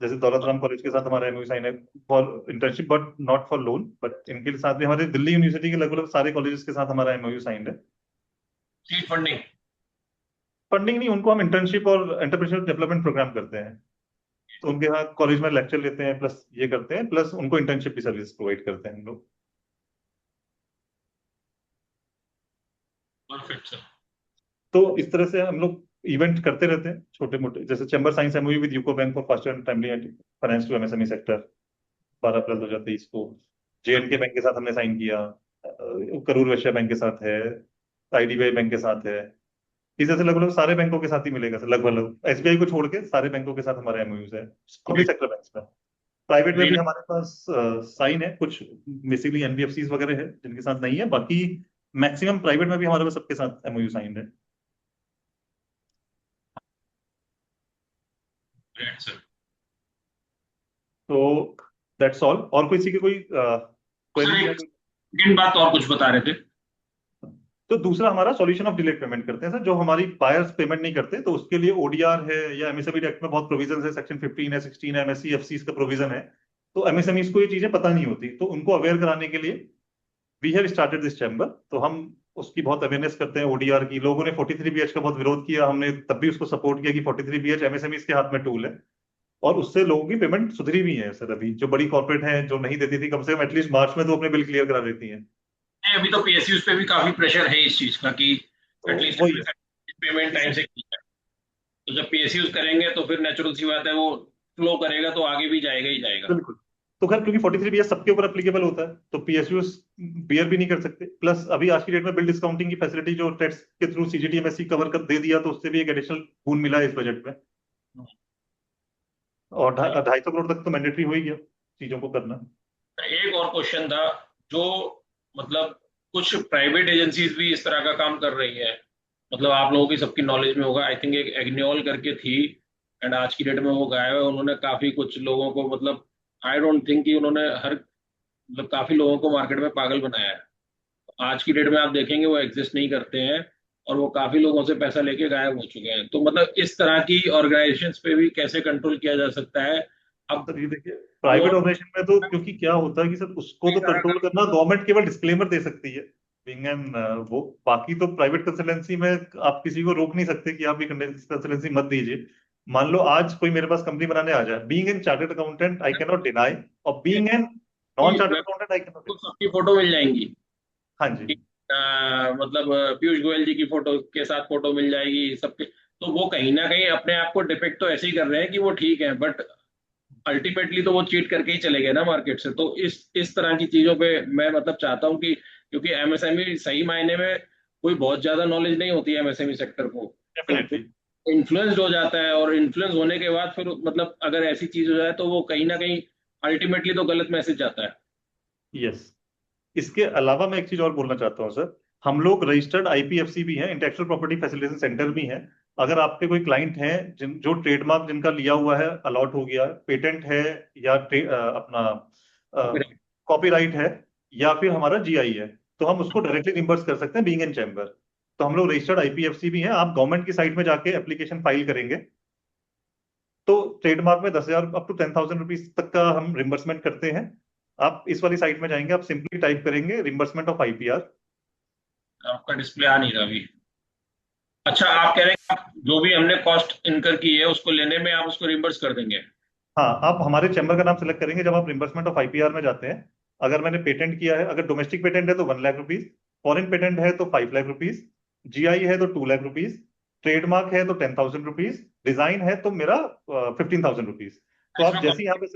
जैसे दौलत राम कॉलेज के साथ हमारा एमओयू साइन है for internship, but not for loan, but इनके साथ भी हमारे दिल्ली यूनिवर्सिटी के लगभग सारे कॉलेजेस के साथ हमारा एमओयू साइन है। फंडिंग फंडिंग नहीं, उनको हम इंटर्नशिप और एंटरप्रेन्योरशिप डेवलपमेंट प्रोग्राम करते हैं, तो उनके यहाँ कॉलेज में लेक्चर लेते हैं, प्लस ये करते हैं, प्लस उनको इंटर्नशिप की सर्विस प्रोवाइड करते हैं हम लोग। Perfect sir. तो इस तरह से हम लोग इवेंट करते रहते हैं छोटे मोटे, जैसे chamber signs MoU with UCO bank for faster and timely finance to MSME sector 12 April 2023 को। जेएनके बैंक के साथ हमने साइन किया, करूर वैश्य बैंक के साथ है, आईडीबीआई बैंक के साथ है। इस तरह से लगभग सारे बैंकों के साथ ही मिलेगा सर, लगभग एसबीआई को छोड़ के सारे बैंकों के साथ हमारे एमओयूज है, पब्लिक सेक्टर बैंक्स में। प्राइवेट में भी हमारे पास साइन है, कुछ बेसिकली एनबीएफसीज वगैरह है जिनके साथ नहीं है, बाकी मैक्सिमम प्राइवेट में भी हमारे पास सबके साथ एमओयू साइन है। तो दैट्स ऑल। और किसी की कोई बात और कुछ बता रहे थे? तो दूसरा हमारा सॉल्यूशन ऑफ डिलेड पेमेंट करते हैं सर, जो हमारी बायर्स पेमेंट नहीं करते, तो उसके लिए ओडीआर है, या एमएसएमई एक्ट में बहुत प्रोविजन है, सेक्शन 15 है, 16 है, एमएससी एफसी का प्रोविजन है। तो एमएसएमईज को ये चीजें पता नहीं होती, तो उनको अवेयर कराने के लिए we have started this chamber. तो हम उसकी बहुत अवेयरनेस करते हैं ओडीआर की। लोगों ने 43BH का बहुत विरोध किया, हमने तब भी उसको सपोर्ट किया कि 43BH एमएसएमईज के हाथ में टूल है, और उससे लोगों की पेमेंट सुधरी भी है सर। अभी जो बड़ी कॉर्पोरेट है जो नहीं देती थी, कम से कम एटलीस्ट मार्च में तो अपने बिल क्लियर करा देती है। अभी तो पीएसयूज पे भी काफी प्रेशर है इस चीज का कि एटलीस्ट पेमेंट टाइम से कीजिए। तो जब पीएसयूज करेंगे तो फिर नेचुरल सी बात है, वो फ्लो करेगा तो आगे भी जाएगा ही जाएगा। बिल्कुल। तो खैर क्योंकि 43BH सबके ऊपर एप्लीकेबल होता है, तो पीएसयूज बियर भी नहीं कर सकते। प्लस अभी आज की डेट में बिल डिस्काउंटिंग की फैसिलिटी जो टैक्स के थ्रू सीजीटीएमएससी कवर कर दे दिया, तो उससे भी एक एडिशनल बून मिला है इस बजट में। और 250 करोड़ तक तो मैंडेटरी हो ही गया चीजों को करना। एक और क्वेश्चन था, जो मतलब कुछ प्राइवेट एजेंसीज भी इस तरह का काम कर रही है, मतलब आप लोगों की सबकी नॉलेज में होगा, आई थिंक एक एग्नियोल करके थी, एंड आज की डेट में वो गायब है। उन्होंने काफी कुछ लोगों को, मतलब आई डोंट थिंक कि उन्होंने मतलब काफी लोगों को मार्केट में पागल बनाया है। आज की डेट में आप देखेंगे वो एग्जिस्ट नहीं करते हैं, और वो काफी लोगों से पैसा लेके गायब हो चुके हैं। तो मतलब इस तरह की ऑर्गेनाइजेशंस पे भी कैसे कंट्रोल किया जा सकता है? अब सर ये देखिए प्राइवेट ऑर्गेनाइजेशन में तो क्योंकि क्या होता है कि सर उसको तो कंट्रोल करना गवर्नमेंट केवल डिस्क्लेमर दे सकती है, बीइंग एन वो। बाकी तो प्राइवेट कंसल्टेंसी में आप किसी को रोक नहीं सकते कि आप ये कंसल्टेंसी मत दीजिए। मान लो आज कोई मेरे पास कंपनी बनाने आ जाए, being an chartered accountant I can not deny, और being an non chartered accountant I can not. सबकी फोटो मिल जाएंगी। हाँ जी। मतलब पीयूष गोयल जी की फोटो के साथ फोटो मिल जाएगी सबके, तो वो कहीं ना कहीं अपने आप को डिपिक्ट तो ऐसे ही कर रहे हैं कि वो ठीक है, बट अल्टीमेटली तो वो चीट करके ही चले गए ना मार्केट से। तो इस तरह की चीजों पे मैं मतलब चाहता हूँ कि, क्योंकि एमएसएमई सही मायने में कोई बहुत ज्यादा नॉलेज नहीं होती है एमएसएमई सेक्टर को, इन्फ्लुएंस्ड हो जाता है, और इन्फ्लुएंस होने के बाद फिर मतलब अगर ऐसी चीज हो जाए तो वो कहीं ना कहीं अल्टीमेटली तो गलत मैसेज जाता है। यस, इसके अलावा मैं एक चीज और बोलना चाहता हूँ सर। हम लोग रजिस्टर्ड आईपीएफसी भी हैं, इंटेलेक्चुअल प्रॉपर्टी फैसिलिटेशन सेंटर भी हैं। अगर आपके कोई क्लाइंट हैं जो ट्रेडमार्क जिनका लिया हुआ है, अलॉट हो गया, पेटेंट है, या अपना कॉपीराइट है, या फिर हमारा जीआई है, तो हम उसको डायरेक्टली रिम्बर्स कर सकते हैं बीइंग इन चैम्बर। तो हम लोग रजिस्टर्ड आईपीएफसी भी हैं। आप गवर्नमेंट की साइट में जाके एप्लीकेशन फाइल करेंगे तो ट्रेडमार्क में 10,000 अप टू 10,000 रुपीज तक का हम रिम्बर्समेंट करते हैं। आप इस वाली साइट में जाएंगे, आप सिंपली टाइप करेंगे रिम्बर्समेंट ऑफ आईपीआर। आपका डिस्प्ले आ नहीं रहा अभी। अच्छा, आप कह रहे हैं आप जो भी हमने कॉस्ट इनकर की है उसको लेने में आप उसको रिम्बर्स कर देंगे? हाँ, आप हमारे चैम्बर का नाम सेलेक्ट करेंगे जब आप रिम्बर्समेंट ऑफ आईपीआर में जाते हैं। अगर मैंने पेटेंट किया है, अगर डोमेस्टिक पेटेंट है तो 1 लाख रुपीज, फॉरेन पेटेंट है तो 5 लाख रुपीज, जीआई है तो 2 लाख रुपीज, ट्रेडमार्क है तो 10,000 रुपीज, डिजाइन है तो मेरा 15,000 रुपीज। तो आप जैसे यहाँ पे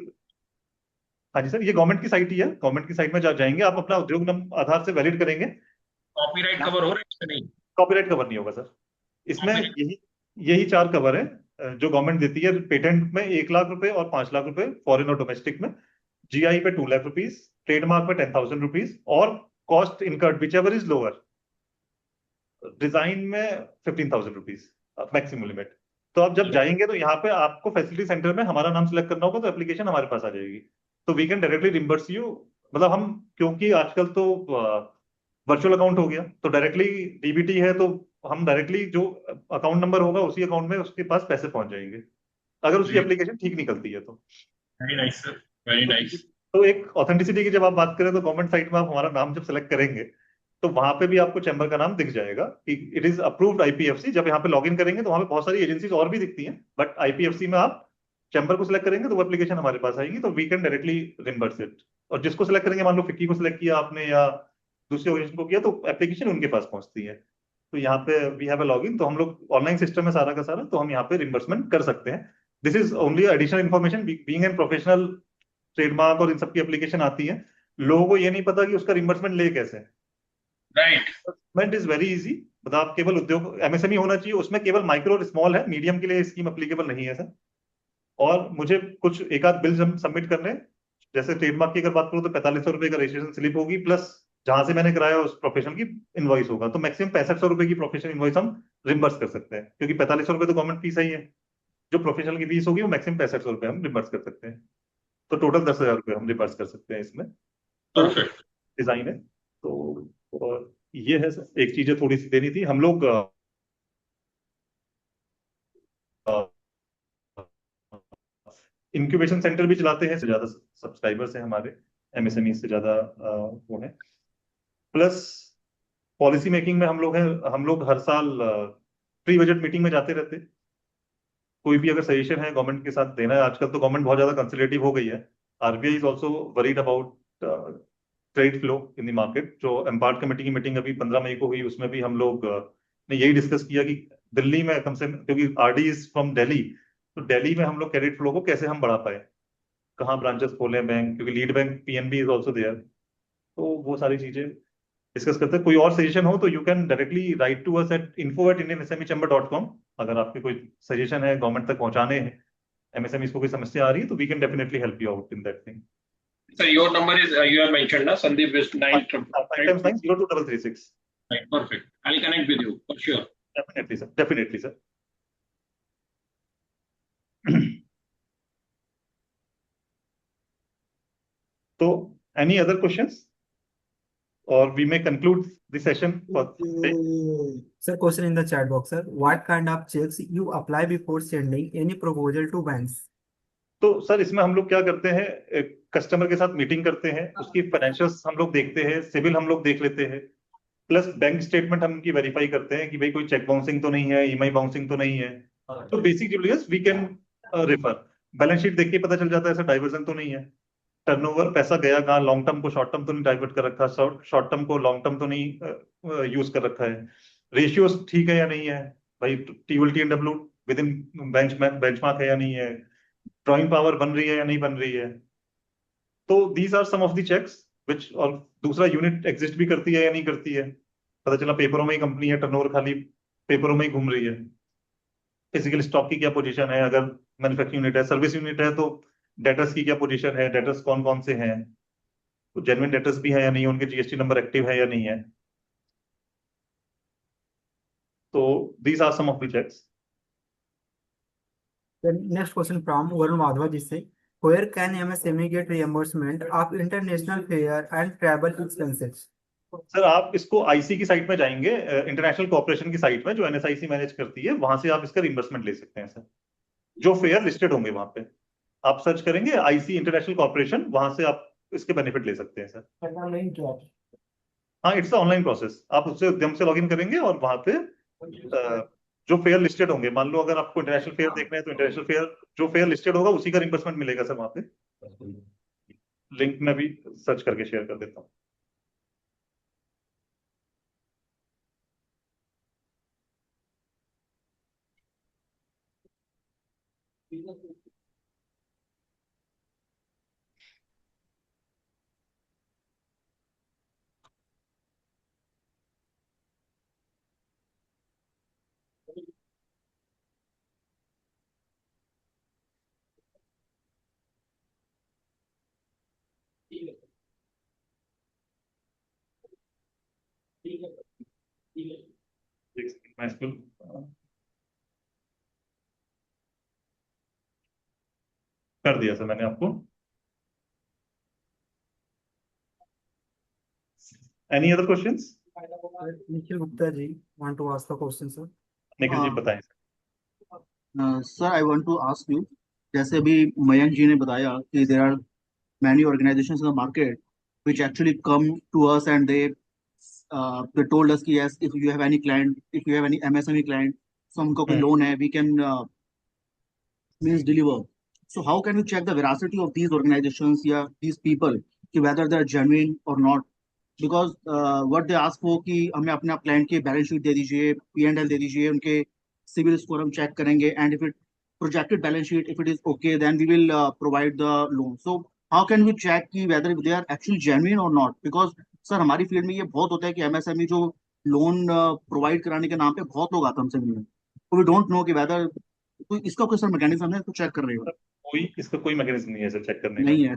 हाँ जी सर, ये गवर्नमेंट की साइट ही है। गवर्नमेंट की साइट में जाएंगे, आप अपना उद्योग नंबर आधार से वैलिड करेंगे। कॉपीराइट कवर हो रहा है इसमें? नहीं, कॉपीराइट कवर नहीं होगा सर इसमें। यही 4 कवर है जो गवर्नमेंट देती है। पेटेंट में 1 लाख रुपए और 5 लाख रुपए फॉरेन और डोमेस्टिक में, जीआई पे 2 लाख रुपीज, ट्रेडमार्क पे 10,000 रुपीज, और cost incurred which ever is lower, design में 15,000 रुपीज मैक्सिमम लिमिट। तो आप जब जाएंगे तो यहाँ पे आपको फैसिलिटी सेंटर में हमारा नाम सेलेक्ट करना होगा, तो एप्लीकेशन हमारे पास आ जाएगी, तो we can directly reimburse you. मतलब हम, क्योंकि आजकल तो वर्चुअल अकाउंट हो गया, तो डायरेक्टली डीबीटी है, तो हम डायरेक्टली जो अकाउंट नंबर होगा उसी अकाउंट में उसके पास पैसे पहुंच जाएंगे, अगर उसकी एप्लीकेशन ठीक निकलती है तो। Very nice sir, very nice. तो एक ऑथेंटिसिटी की जब आप बात करें तो गवर्नमेंट साइट में आप हमारा नाम जब सेलेक्ट करेंगे तो वहां पे भी आपको चैम्बर का नाम दिख जाएगा कि इट इज अप्रूव्ड आईपीएफसी। जब यहाँ पे लॉगिन करेंगे तो वहां पे बहुत सारी एजेंसीज और भी दिखती हैं, बट आईपीएफसी में आप चैम्बर को सिलेक्ट करेंगे तो वो एप्लीकेशन हमारे पास आएगी, तो we can directly reimburse it. और जिसको सिलेक्ट करेंगे, मान लो फिक्की को सिलेक्ट किया आपने या दूसरे ऑर्गेनाइजेशन को किया, तो एप्लीकेशन उनके पास पहुंचती है। तो यहाँ पे वी हैव अ लॉगिन, तो हम लोग ऑनलाइन सिस्टम है सारा का सारा, तो हम यहाँ पे रिम्बर्समेंट कर सकते हैं। This is only additional information. Being an professional, trademark और इन सब की एप्लीकेशन आती है, लोगों को ये नहीं पता कि उसका रिम्बर्समेंट ले कैसे। Right, reimbursement is very easy. मतलब आप केवल उद्योग एमएसएमई होना चाहिए, उसमें केवल माइक्रो और स्मॉल है, मीडियम के लिए स्कीम एप्लीकेबल नहीं है सर। और मुझे कुछ एक आध बिल सबमिट करने, जैसे ट्रेडमार्क की अगर बात करूँ तो 4500 रुपए का रजिस्ट्रेशन स्लिप होगी, प्लस जहां से मैंने कराया उस प्रोफेशनल की इनवॉइस होगा, तो मैक्सिमम 6500 रुपए की प्रोफेशनल इनवॉइस हम रिम्बर्स कर सकते हैं, क्योंकि 4500 रुपए तो गवर्नमेंट फीस ही है। जो प्रोफेशनल की फीस होगी वो मैक्सिमम 6500 रुपए हम रिम्बर्स कर सकते हैं, तो टोटल 10,000 रुपए हम रिम्बर्स कर सकते हैं इसमें। तो डिजाइन है तो, और ये है सर। एक चीजें थोड़ी सी देनी थी, हम लोग इंक्यूबेशन सेंटर भी चलाते हैं, ज्यादा सब्सक्राइबर्स हैं हमारे, एमएसएमई से ज्यादा वो है। प्लस पॉलिसी मेकिंग में हम लोग हैं, हम लोग हर साल प्री बजट मीटिंग में जाते रहते हैं। कोई भी अगर सजेशन है गवर्नमेंट के साथ देना है, आजकल तो गवर्नमेंट बहुत ज्यादा कंसर्वेटिव हो गई है। RBI is also worried about trade flow in the market. जो एम्पार्ट कमेटी की मीटिंग अभी 15 मई को हुई, उसमें भी हम लोग ने यही डिस्कस किया कि दिल्ली में कम से कम, क्योंकि आरडी इज फ्रॉम दिल्ली, तो दिल्ली में हम लोग क्रेडिट फ्लो को कैसे हम बढ़ा पाए, कहाँ ब्रांचेस खोले बैंक, क्योंकि lead bank PNB is also there. तो वो सारी चीजें डिस्कस करते हैं। कोई और सजेशन हो तो you can directly write to us at info@indiansmechamber.com। अगर आपके कोई सजेशन है गवर्नमेंट तक पहुंचाने हैं, एमएसएमई को कोई समस्या आ रही है, तो we can definitely help you out in that thing. Sir, your number is you have mentioned na Sandeep is 9 Right, perfect. I'll connect with you for sure. Definitely sir, definitely sir. So any other questions, or we may conclude the session for today. Sir, question in the chat box, sir. What kind of checks you apply before sending any proposal to banks? तो sir इसमें हम लोग क्या करते हैं, customer के साथ meeting करते हैं, उसकी फाइनेंशियल्स हम लोग देखते हैं, सिविल हम लोग देख लेते हैं, प्लस बैंक स्टेटमेंट हम उनकी वेरीफाई करते हैं कि भाई कोई चेक बाउंसिंग तो नहीं है, ईएमआई बाउंसिंग तो नहीं है। तो basically we can refer, balance sheet देख के पता चल जाता है ऐसा डाइवर्जन तो नहीं है, टर्नओवर पैसा गया कहाँ, लॉन्ग टर्म को शॉर्ट टर्म तो नहीं डाइवर्ट कर रखा, शॉर्ट टर्म को लॉन्ग टर्म तो नहीं यूज कर रखा है, रेशियोज ठीक है या नहीं है, भाई TLTNW विद इन बेंचमार्क है या नहीं है, ड्राइंग पावर बन रही है या नहीं बन रही है। तो these are some of the checks which, और दूसरा यूनिट एग्जिस्ट भी करती है या नहीं करती है, पता चला पेपरों में ही कंपनी है, टर्नओवर खाली पेपरों में ही घूम रही है, फिजिकल स्टॉक की क्या पोजीशन है, अगर मैन्युफैक्चरिंग यूनिट है, सर्विस यूनिट है तो डेटर्स की क्या पोजीशन है, डेटर्स कौन कौन से हैं, तो जेन्युइन डेटर्स भी है या नहीं, उनके जीएसटी नंबर एक्टिव है या नहीं है। तो these are some of the checks. Then next question from Varun Madhwa ji say, where can MSME get reimbursement of international fare and travel expenses? Sir आप इसको आईसी की साइट में जाएंगे, इंटरनेशनल कॉर्पोरेशन की साइट में जो NSIC manage करती है, वहां से आप इसका रिइंबर्समेंट ले सकते हैं सर। जो फेयर लिस्टेड होंगे वहां पे आप सर्च करेंगे आईसी इंटरनेशनल कॉर्पोरेशन, वहां से आप इसके बेनिफिट ले सकते हैं सर। हाँ, इट्स ऑनलाइन प्रोसेस। आप उससे उद्यम से लॉगिन करेंगे और वहां पे जो फेयर लिस्टेड होंगे, मान लो अगर आपको इंटरनेशनल फेयर देखना है तो इंटरनेशनल फेयर जो फेयर लिस्टेड होगा उसी का रिइंबर्समेंट मिलेगा सर वहां पे। लिंक में भी सर्च करके शेयर कर देता हूँ। मैं इसको कर दिया सर मैंने आपको। Any other questions? Nikhil Gupta ji want to ask the question, sir. Nikhil ji बताएं। Sir I want to ask you, जैसे अभी मयंक जी ने बताया कि there are many organizations in the market which actually come to us and they told us कि yes, if you have any client, if you have any MSME client, so हमको कोई loan है, we can means deliver. So how can we check the veracity of these organizations या these people कि whether they are genuine or not? Because what they ask for कि हमें अपने client की balance sheet दे दीजिए, P&L दे दीजिए, उनके civil score हम चेक करेंगे, and if it projected balance sheet, if it is okay, then we will provide the loan. So how can we check कि whether they are actually genuine or not? Because sir हमारी field में ये बहुत होता है कि MSME जो loan provide कराने के नाम पे बहुत लोग आते हैं हमसे मिलने, तो वी डोंट नो कि वेदर तो इसका कोई सर मैकेनिज्म है तो चेक कर रहे हो? इसका कोई मैकेनिज्म नहीं है सर चेक करने नहीं है।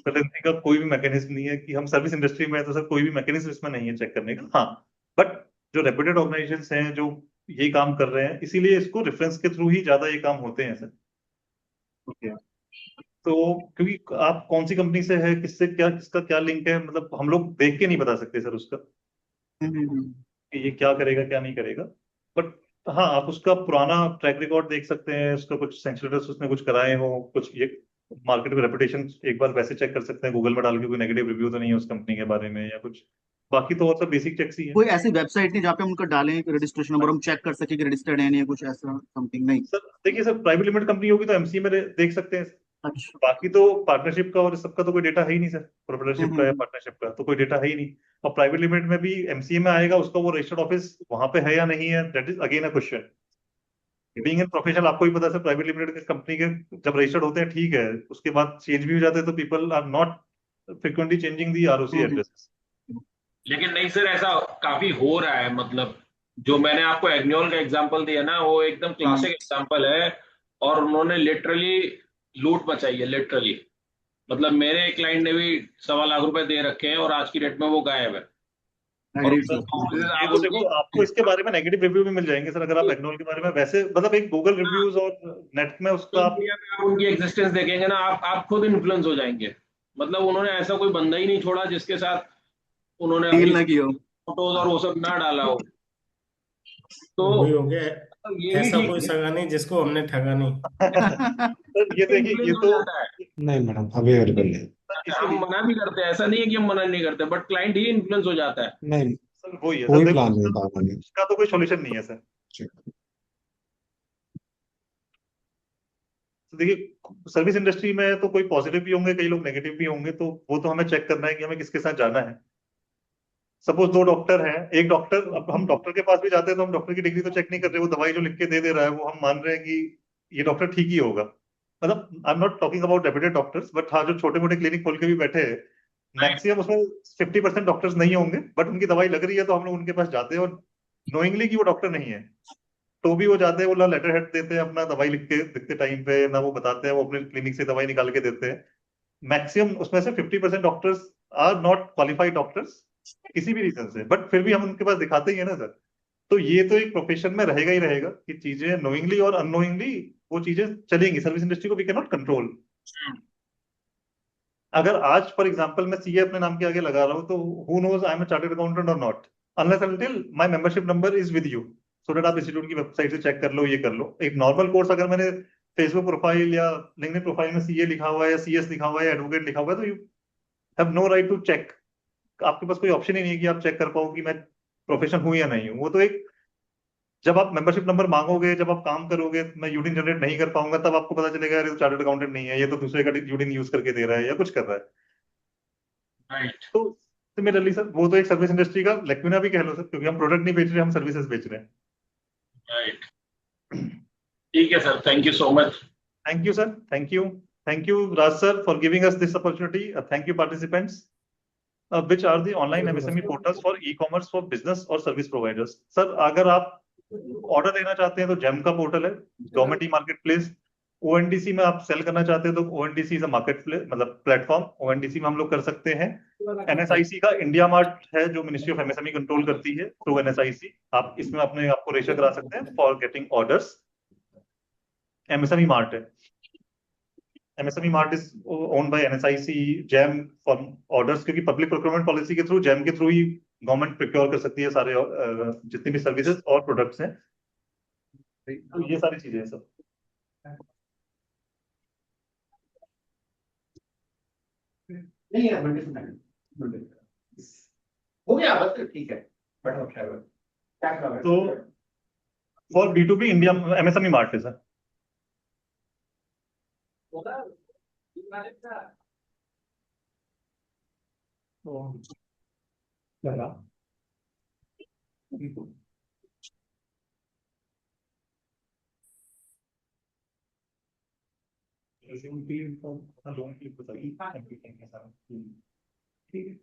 करने का कोई भी मैकेनिज्म नहीं है कि हम सर्विस इंडस्ट्री में है तो सर कोई भी मैकेनिज्म इसमें नहीं है चेक करने का। हाँ, बट जो रेप्यूटेड ऑर्गेनाइजेशंस हैं जो ये काम कर रहे हैं, इसीलिए इसको रेफरेंस के थ्रू ही ज्यादा ये काम होते हैं सर। ओके, तो क्योंकि आप कौन सी कंपनी से है, किससे क्या, किसका क्या लिंक है, मतलब हम लोग देख के नहीं बता सकते सर उसका कि ये क्या करेगा क्या नहीं करेगा। बट हाँ, आप उसका पुराना ट्रैक रिकॉर्ड देख सकते हैं, उसका कुछ सेंचुरीज उसने कुछ कराए हो, कुछ ये मार्केट में रेपुटेशन एक बार वैसे चेक कर सकते हैं गूगल में डाल के, कोई नेगेटिव रिव्यू तो नहीं है उस कंपनी के बारे में या कुछ। बाकी तो और सब बेसिक चेक्स ही है। कोई ऐसी वेबसाइट नहीं जहाँ पे हम उनका डालें रजिस्ट्रेशन नंबर, हम चेक कर सके कि रजिस्टर्ड है नहीं, कुछ ऐसा समथिंग नहीं? सर देखिए सर, प्राइवेट लिमिटेड कंपनी होगी तो एमसी में देख सकते हैं। अच्छा, बाकी तो पार्टनरशिप का और सबका तो कोई डेटा है ही नहीं सर, प्रोप्राइटरशिप का या पार्टनरशिप का तो कोई डेटा है ही नहीं। और प्राइवेट लिमिटेड में भी एमसीए में आएगा, उसका वो रजिस्टर्ड ऑफिस वहां पे है या नहीं है, that is again a question. Being in professional आपको भी पता है, प्राइवेट लिमिटेड कंपनी के जब रजिस्टर्ड होते हैं ठीक है, उसके बाद चेंज भी हो जाते हैं तो people are not frequently changing the ROC addresses. लेकिन नहीं सर, ऐसा काफी हो रहा है। मतलब जो मैंने आपको एग्न्योल का एग्जांपल दिया ना, वो एकदम क्लासिक एग्जांपल है, और उन्होंने लिटरली लूट मचाई है, लिटरली। मतलब मेरे क्लाइंट ने भी 1.25 लाख रुपए दे रखे हैं और आज की डेट में वो गायब है। आपको इसके बारे में नेगेटिव रिव्यू भी मिल जाएंगे सर, अगर आप एग्नोल के बारे में वैसे मतलब एक गूगल रिव्यूज और नेट में उसका आप उनकी एग्जिस्टेंस देखेंगे ना, आप खुद इन्फ्लुएंस हो जाएंगे। मतलब उन्होंने ऐसा कोई बंदा ही नहीं छोड़ा जिसके साथ उन्होंने फोटोज और वो सब ना डाला हो। तो हो गया ऐसा कोई सगा नहीं जिसको हमने ठगा नहीं। ये देखिए, ये तो नहीं मैडम अभी अवेलेबल है। हम मना भी करते हैं, ऐसा नहीं है कि हम मना नहीं करते, बट क्लाइंट ही इन्फ्लुएंस हो जाता है। नहीं सर वही है, कोई प्लान नहीं था हमारे। उसका तो कोई सॉल्यूशन नहीं है सर। तो देखिए सर्विस इंडस्ट्री में तो कोई पॉजिटिव भी होंगे, कई लोग नेगेटिव भी होंगे, तो वो तो हमें चेक करना है कि हमें किसके साथ जाना है। सपोज 2 डॉक्टर हैं, एक डॉक्टर, अब हम डॉक्टर के पास भी जाते हैं तो हम डॉक्टर की डिग्री तो चेक नहीं कर रहे, वो दवाई जो लिख के दे रहा है वो हम मान रहे हैं कि ये डॉक्टर ठीक ही होगा। मतलब I am not talking about reputed doctors, but हाँ जो छोटे मोटे क्लिनिक खोल के भी बैठे हैं, मैक्सिमम उसमें 50% डॉक्टर्स नहीं होंगे, बट उनकी दवाई लग रही है तो हम लोग उनके पास जाते हैं और नोइंगली कि वो डॉक्टर नहीं है। तो भी वो जाते हैं, वो ना लेटर हेड देते हैं अपना दवाई लिख के लिखते टाइम पे, ना वो बताते हैं वो अपने क्लिनिक से दवाई निकाल के देते हैं। मैक्सिमम उसमें से 50% doctors are not qualified doctors किसी भी रीजन से, बट फिर भी हम उनके पास दिखाते ही है ना सर। तो ये तो एक प्रोफेशन में रहेगा ही रहेगा कि चीजें नोइंगली और अननोइंगली वो चीजें चलेंगी। सर्विस इंडस्ट्री को वी कैन नॉट कंट्रोल। अगर आज फॉर एग्जांपल मैं सीए अपने नाम के आगे लगा रहा हूँ, तो who knows I am a chartered accountant or not, unless until my membership number is with you, so that आप इंस्टीट्यूट की वेबसाइट से चेक कर लो, ये कर लो। एक नॉर्मल कोर्स अगर मैंने फेसबुक प्रोफाइल या लिंक्डइन प्रोफाइल में सीए लिखा हुआ है या सीएस लिखा हुआ है या एडवोकेट लिखा हुआ है, तो you have no right to check. आपके पास कोई ऑप्शन ही नहीं है कि आप चेक कर पाओ कि मैं प्रोफेशन हूं या नहीं हूं। वो तो एक, जब आप मेंबरशिप नंबर मांगोगे, जब आप काम करोगे, मैं यूडिन जनरेट नहीं कर पाऊंगा, तब आपको पता चलेगा यार ये तो चार्टर्ड अकाउंटेंट नहीं है, ये तो दूसरे का यूडिन यूज करके दे रहा है या कुछ कर रहा है। राइट। तो सिमिलरली सर, वो तो एक सर्विस इंडस्ट्री का लेक्विना भी कह लो सर, क्योंकि हम प्रोडक्ट नहीं बेच रहे, हम सर्विसेज बेच रहे हैं। राइट, ठीक है sir, thank you so much. Thank you sir, thank you Raj sir for giving us this opportunity. Thank you participants. Which are the online MSME portals for e-commerce for business और service providers? Sir अगर आप order देना चाहते हैं तो GeM का portal है, government e market place. ONDC में आप सेल करना चाहते हैं तो ONDC is a market place, मतलब प्लेटफॉर्म, ओएनडीसी में हम लोग कर सकते हैं। एनएसआईसी का इंडिया मार्ट है जो मिनिस्ट्री ऑफ एमएसएमई कंट्रोल करती है, थ्रू एनएसआईसी आप इसमें अपने आपको रजिस्टर करा सकते हैं for getting orders. MSME mart है, MSME Mart is owned by NSIC, JAM for orders, क्योंकि पब्लिक प्रोक्योरमेंट पॉलिसी के थ्रू, JAM के थ्रू ही गवर्नमेंट प्रोक्योर कर सकती है सारे जितनी भी सर्विसेज और प्रोडक्ट्स हैं। तो ये सारी चीजें हैं सब। नहीं है हो गया बस, ठीक है। तो for B2B India MSME Mart है सर।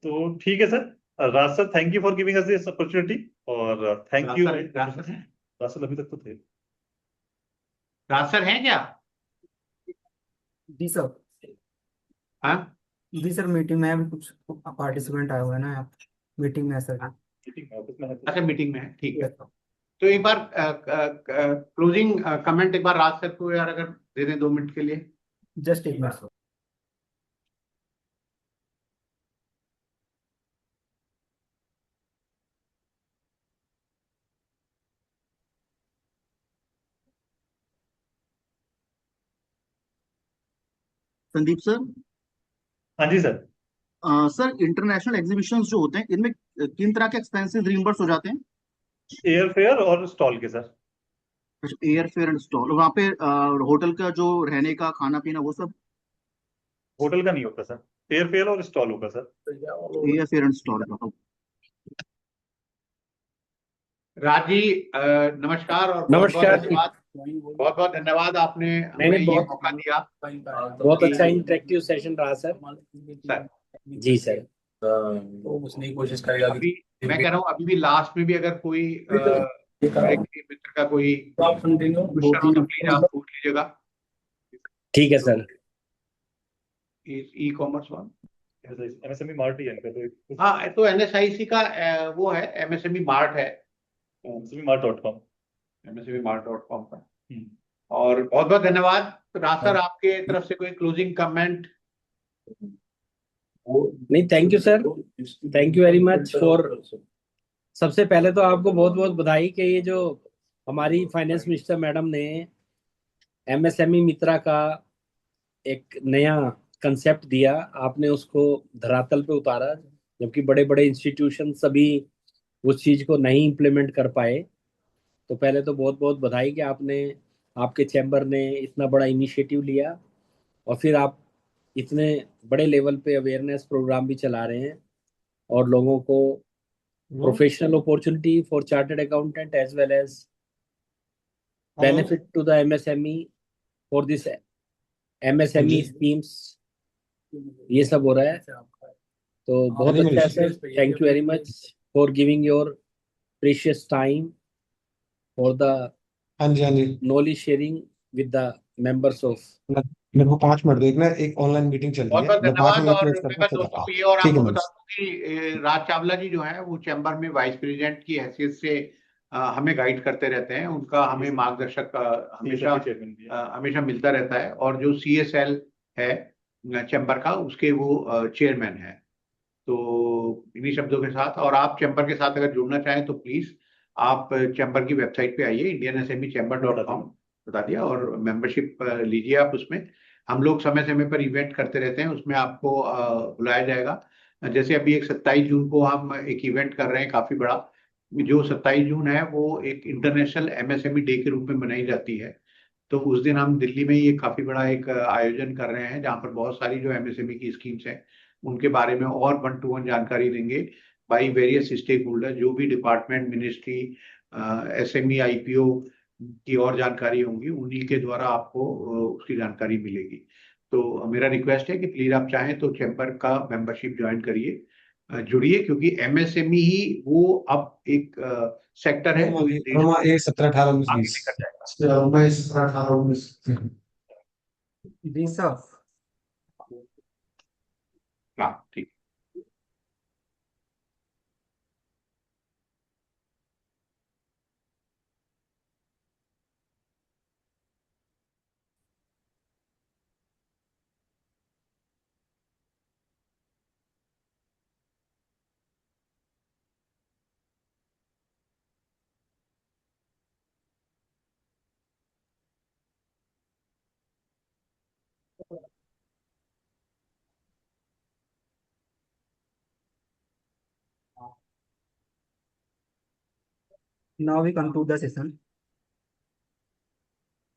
तो ठीक है sir. Raj sir, thank you for giving us this opportunity, और थैंक यू। राज सर अभी तक तो थे। राज सर हैं क्या? जी सर। हाँ जी सर, मीटिंग में अभी कुछ पार्टिसिपेंट आए हुए हैं ना यहाँ मीटिंग में सर। अच्छा, मीटिंग में है, ठीक है। तो एक बार क्लोजिंग कमेंट एक बार राज सर को यार अगर दे दें 2 मिनट के लिए। जस्ट एक मिनट सर। संदीप सर। हाँ जी सर। सर इंटरनेशनल एग्जीबिशंस जो होते हैं इनमें किन तरह के एक्सपेंसेस रिइंबर्स हो जाते हैं? एयर फेयर और स्टॉल के sir. Air fare and stall, वहाँ पे होटल का जो रहने का खाना पीना वो सब? होटल का नहीं होता सर, एयर फेयर और स्टॉल होगा sir. Air fare and stall का। राज जी नमस्कार और नमस्कार। बहुत बहुत धन्यवाद, आपने हमें ये मौका दिया। बहुत अच्छा इंटरेक्टिव सेशन रहा सर। जी सर। तो उसने ही कोशिश करेगा। अभी मैं कह रहा हूँ अभी भी लास्ट में भी अगर कोई मित्र का कोई क्वेश्चन हो तो प्लीज आप पूछ लीजिएगा। ठीक है sir. E-commerce one MSME mart ही है इनका तो। हाँ, तो NSIC का वो है, MSME मार्ट है, MSMEmart.com, MSMEmart.com का। और बहुत बहुत धन्यवाद। तो राज सर, आपके तरफ से कोई क्लोजिंग कमेंट? नहीं, thank you sir, thank you very much for. सबसे पहले तो आपको बहुत बहुत बधाई कि ये जो हमारी फाइनेंस मिनिस्टर मैडम ने MSME मित्रा का एक नया कंसेप्ट दिया, आपने उसको धरातल पे उतारा, जबकि बड़े बड़े इंस्टीट्यूशन सभी उस चीज को नहीं इम्प्लीमेंट कर पाए। तो पहले तो बहुत बहुत बधाई कि आपके चैम्बर ने इतना बड़ा इनिशिएटिव लिया और फिर आप इतने बड़े लेवल पे अवेयरनेस प्रोग्राम भी चला रहे हैं और लोगों को professional opportunity for chartered accountant as well as benefit to the MSME for this MSME schemes, ये सब हो रहा है। तो बहुत अच्छा है sir, thank you very much for giving your precious time for the हाँ जी हाँ जी। knowledge sharing with the members of. मेरे को 5 मिनट देखना है, एक ऑनलाइन मीटिंग चल रही बहुत है, बहुत मैं 5 धन्यवाद। मिनट और क्लोज करके मैं फिर आता दोस्तों हूँ। को ये और ठीक है आपको मनीष। बता दूं कि राज चावला जी जो है वो चैम्बर में वाइस प्रेसिडेंट की हैसियत से हमें गाइड करते रहते हैं। उनका हमें मार्गदर्शक हमेशा हमेशा मिलता रहता है। और जो CSL है चैम्बर का, उसके वो चेयरमैन है। तो इन्हीं शब्दों के साथ, और आप चैम्बर के साथ अगर जुड़ना चाहें तो प्लीज आप चैम्बर की वेबसाइट पे आइए, indiansmechamber.com, बता दिया, और मेंबरशिप लीजिए आप उसमें। हम लोग समय समय पर इवेंट करते रहते हैं, उसमें आपको बुलाया जाएगा। जैसे अभी एक 27 जून को हम एक इवेंट कर रहे हैं काफी बड़ा। जो 27 जून है वो एक इंटरनेशनल MSME डे के रूप में मनाई जाती है। तो उस दिन हम दिल्ली में ये काफी बड़ा एक आयोजन कर रहे हैं, जहाँ पर बहुत सारी जो MSME की स्कीम्स हैं उनके बारे में और 1-to-1 जानकारी देंगे बाई वेरियस स्टेक होल्डर। जो भी डिपार्टमेंट, मिनिस्ट्री, SME, IPO की और जानकारी होंगी, उन्हीं के द्वारा आपको उसकी जानकारी मिलेगी। तो मेरा रिक्वेस्ट है कि प्लीज आप चाहें तो चैम्बर का मेंबरशिप ज्वाइन करिए, जुड़िए, क्योंकि MSME ही वो अब एक सेक्टर है जो इस देश रमा को 1 17 18 19 आगे 20। लेकर जाएगा। मैं 17 18 19। जी सर। हाँ ठीक। Now we conclude the session.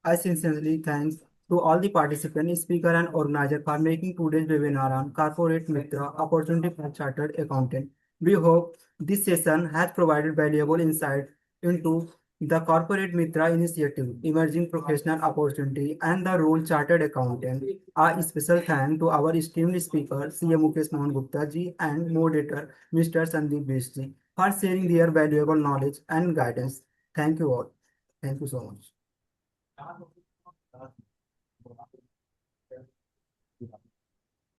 I sincerely thanks to all the participants, speaker and organizer for making today's webinar on Corporate Mitra Opportunity for Chartered Accountant. We hope this session has provided valuable insight into the Corporate Mitra initiative, emerging professional opportunity, and the role Chartered Accountant. A special thanks to our esteemed speaker, CA Mukesh Mohan Gupta ji, and moderator, Mr. Sandeep Besh ji, for sharing their valuable knowledge and guidance. Thank you all. Thank you so much.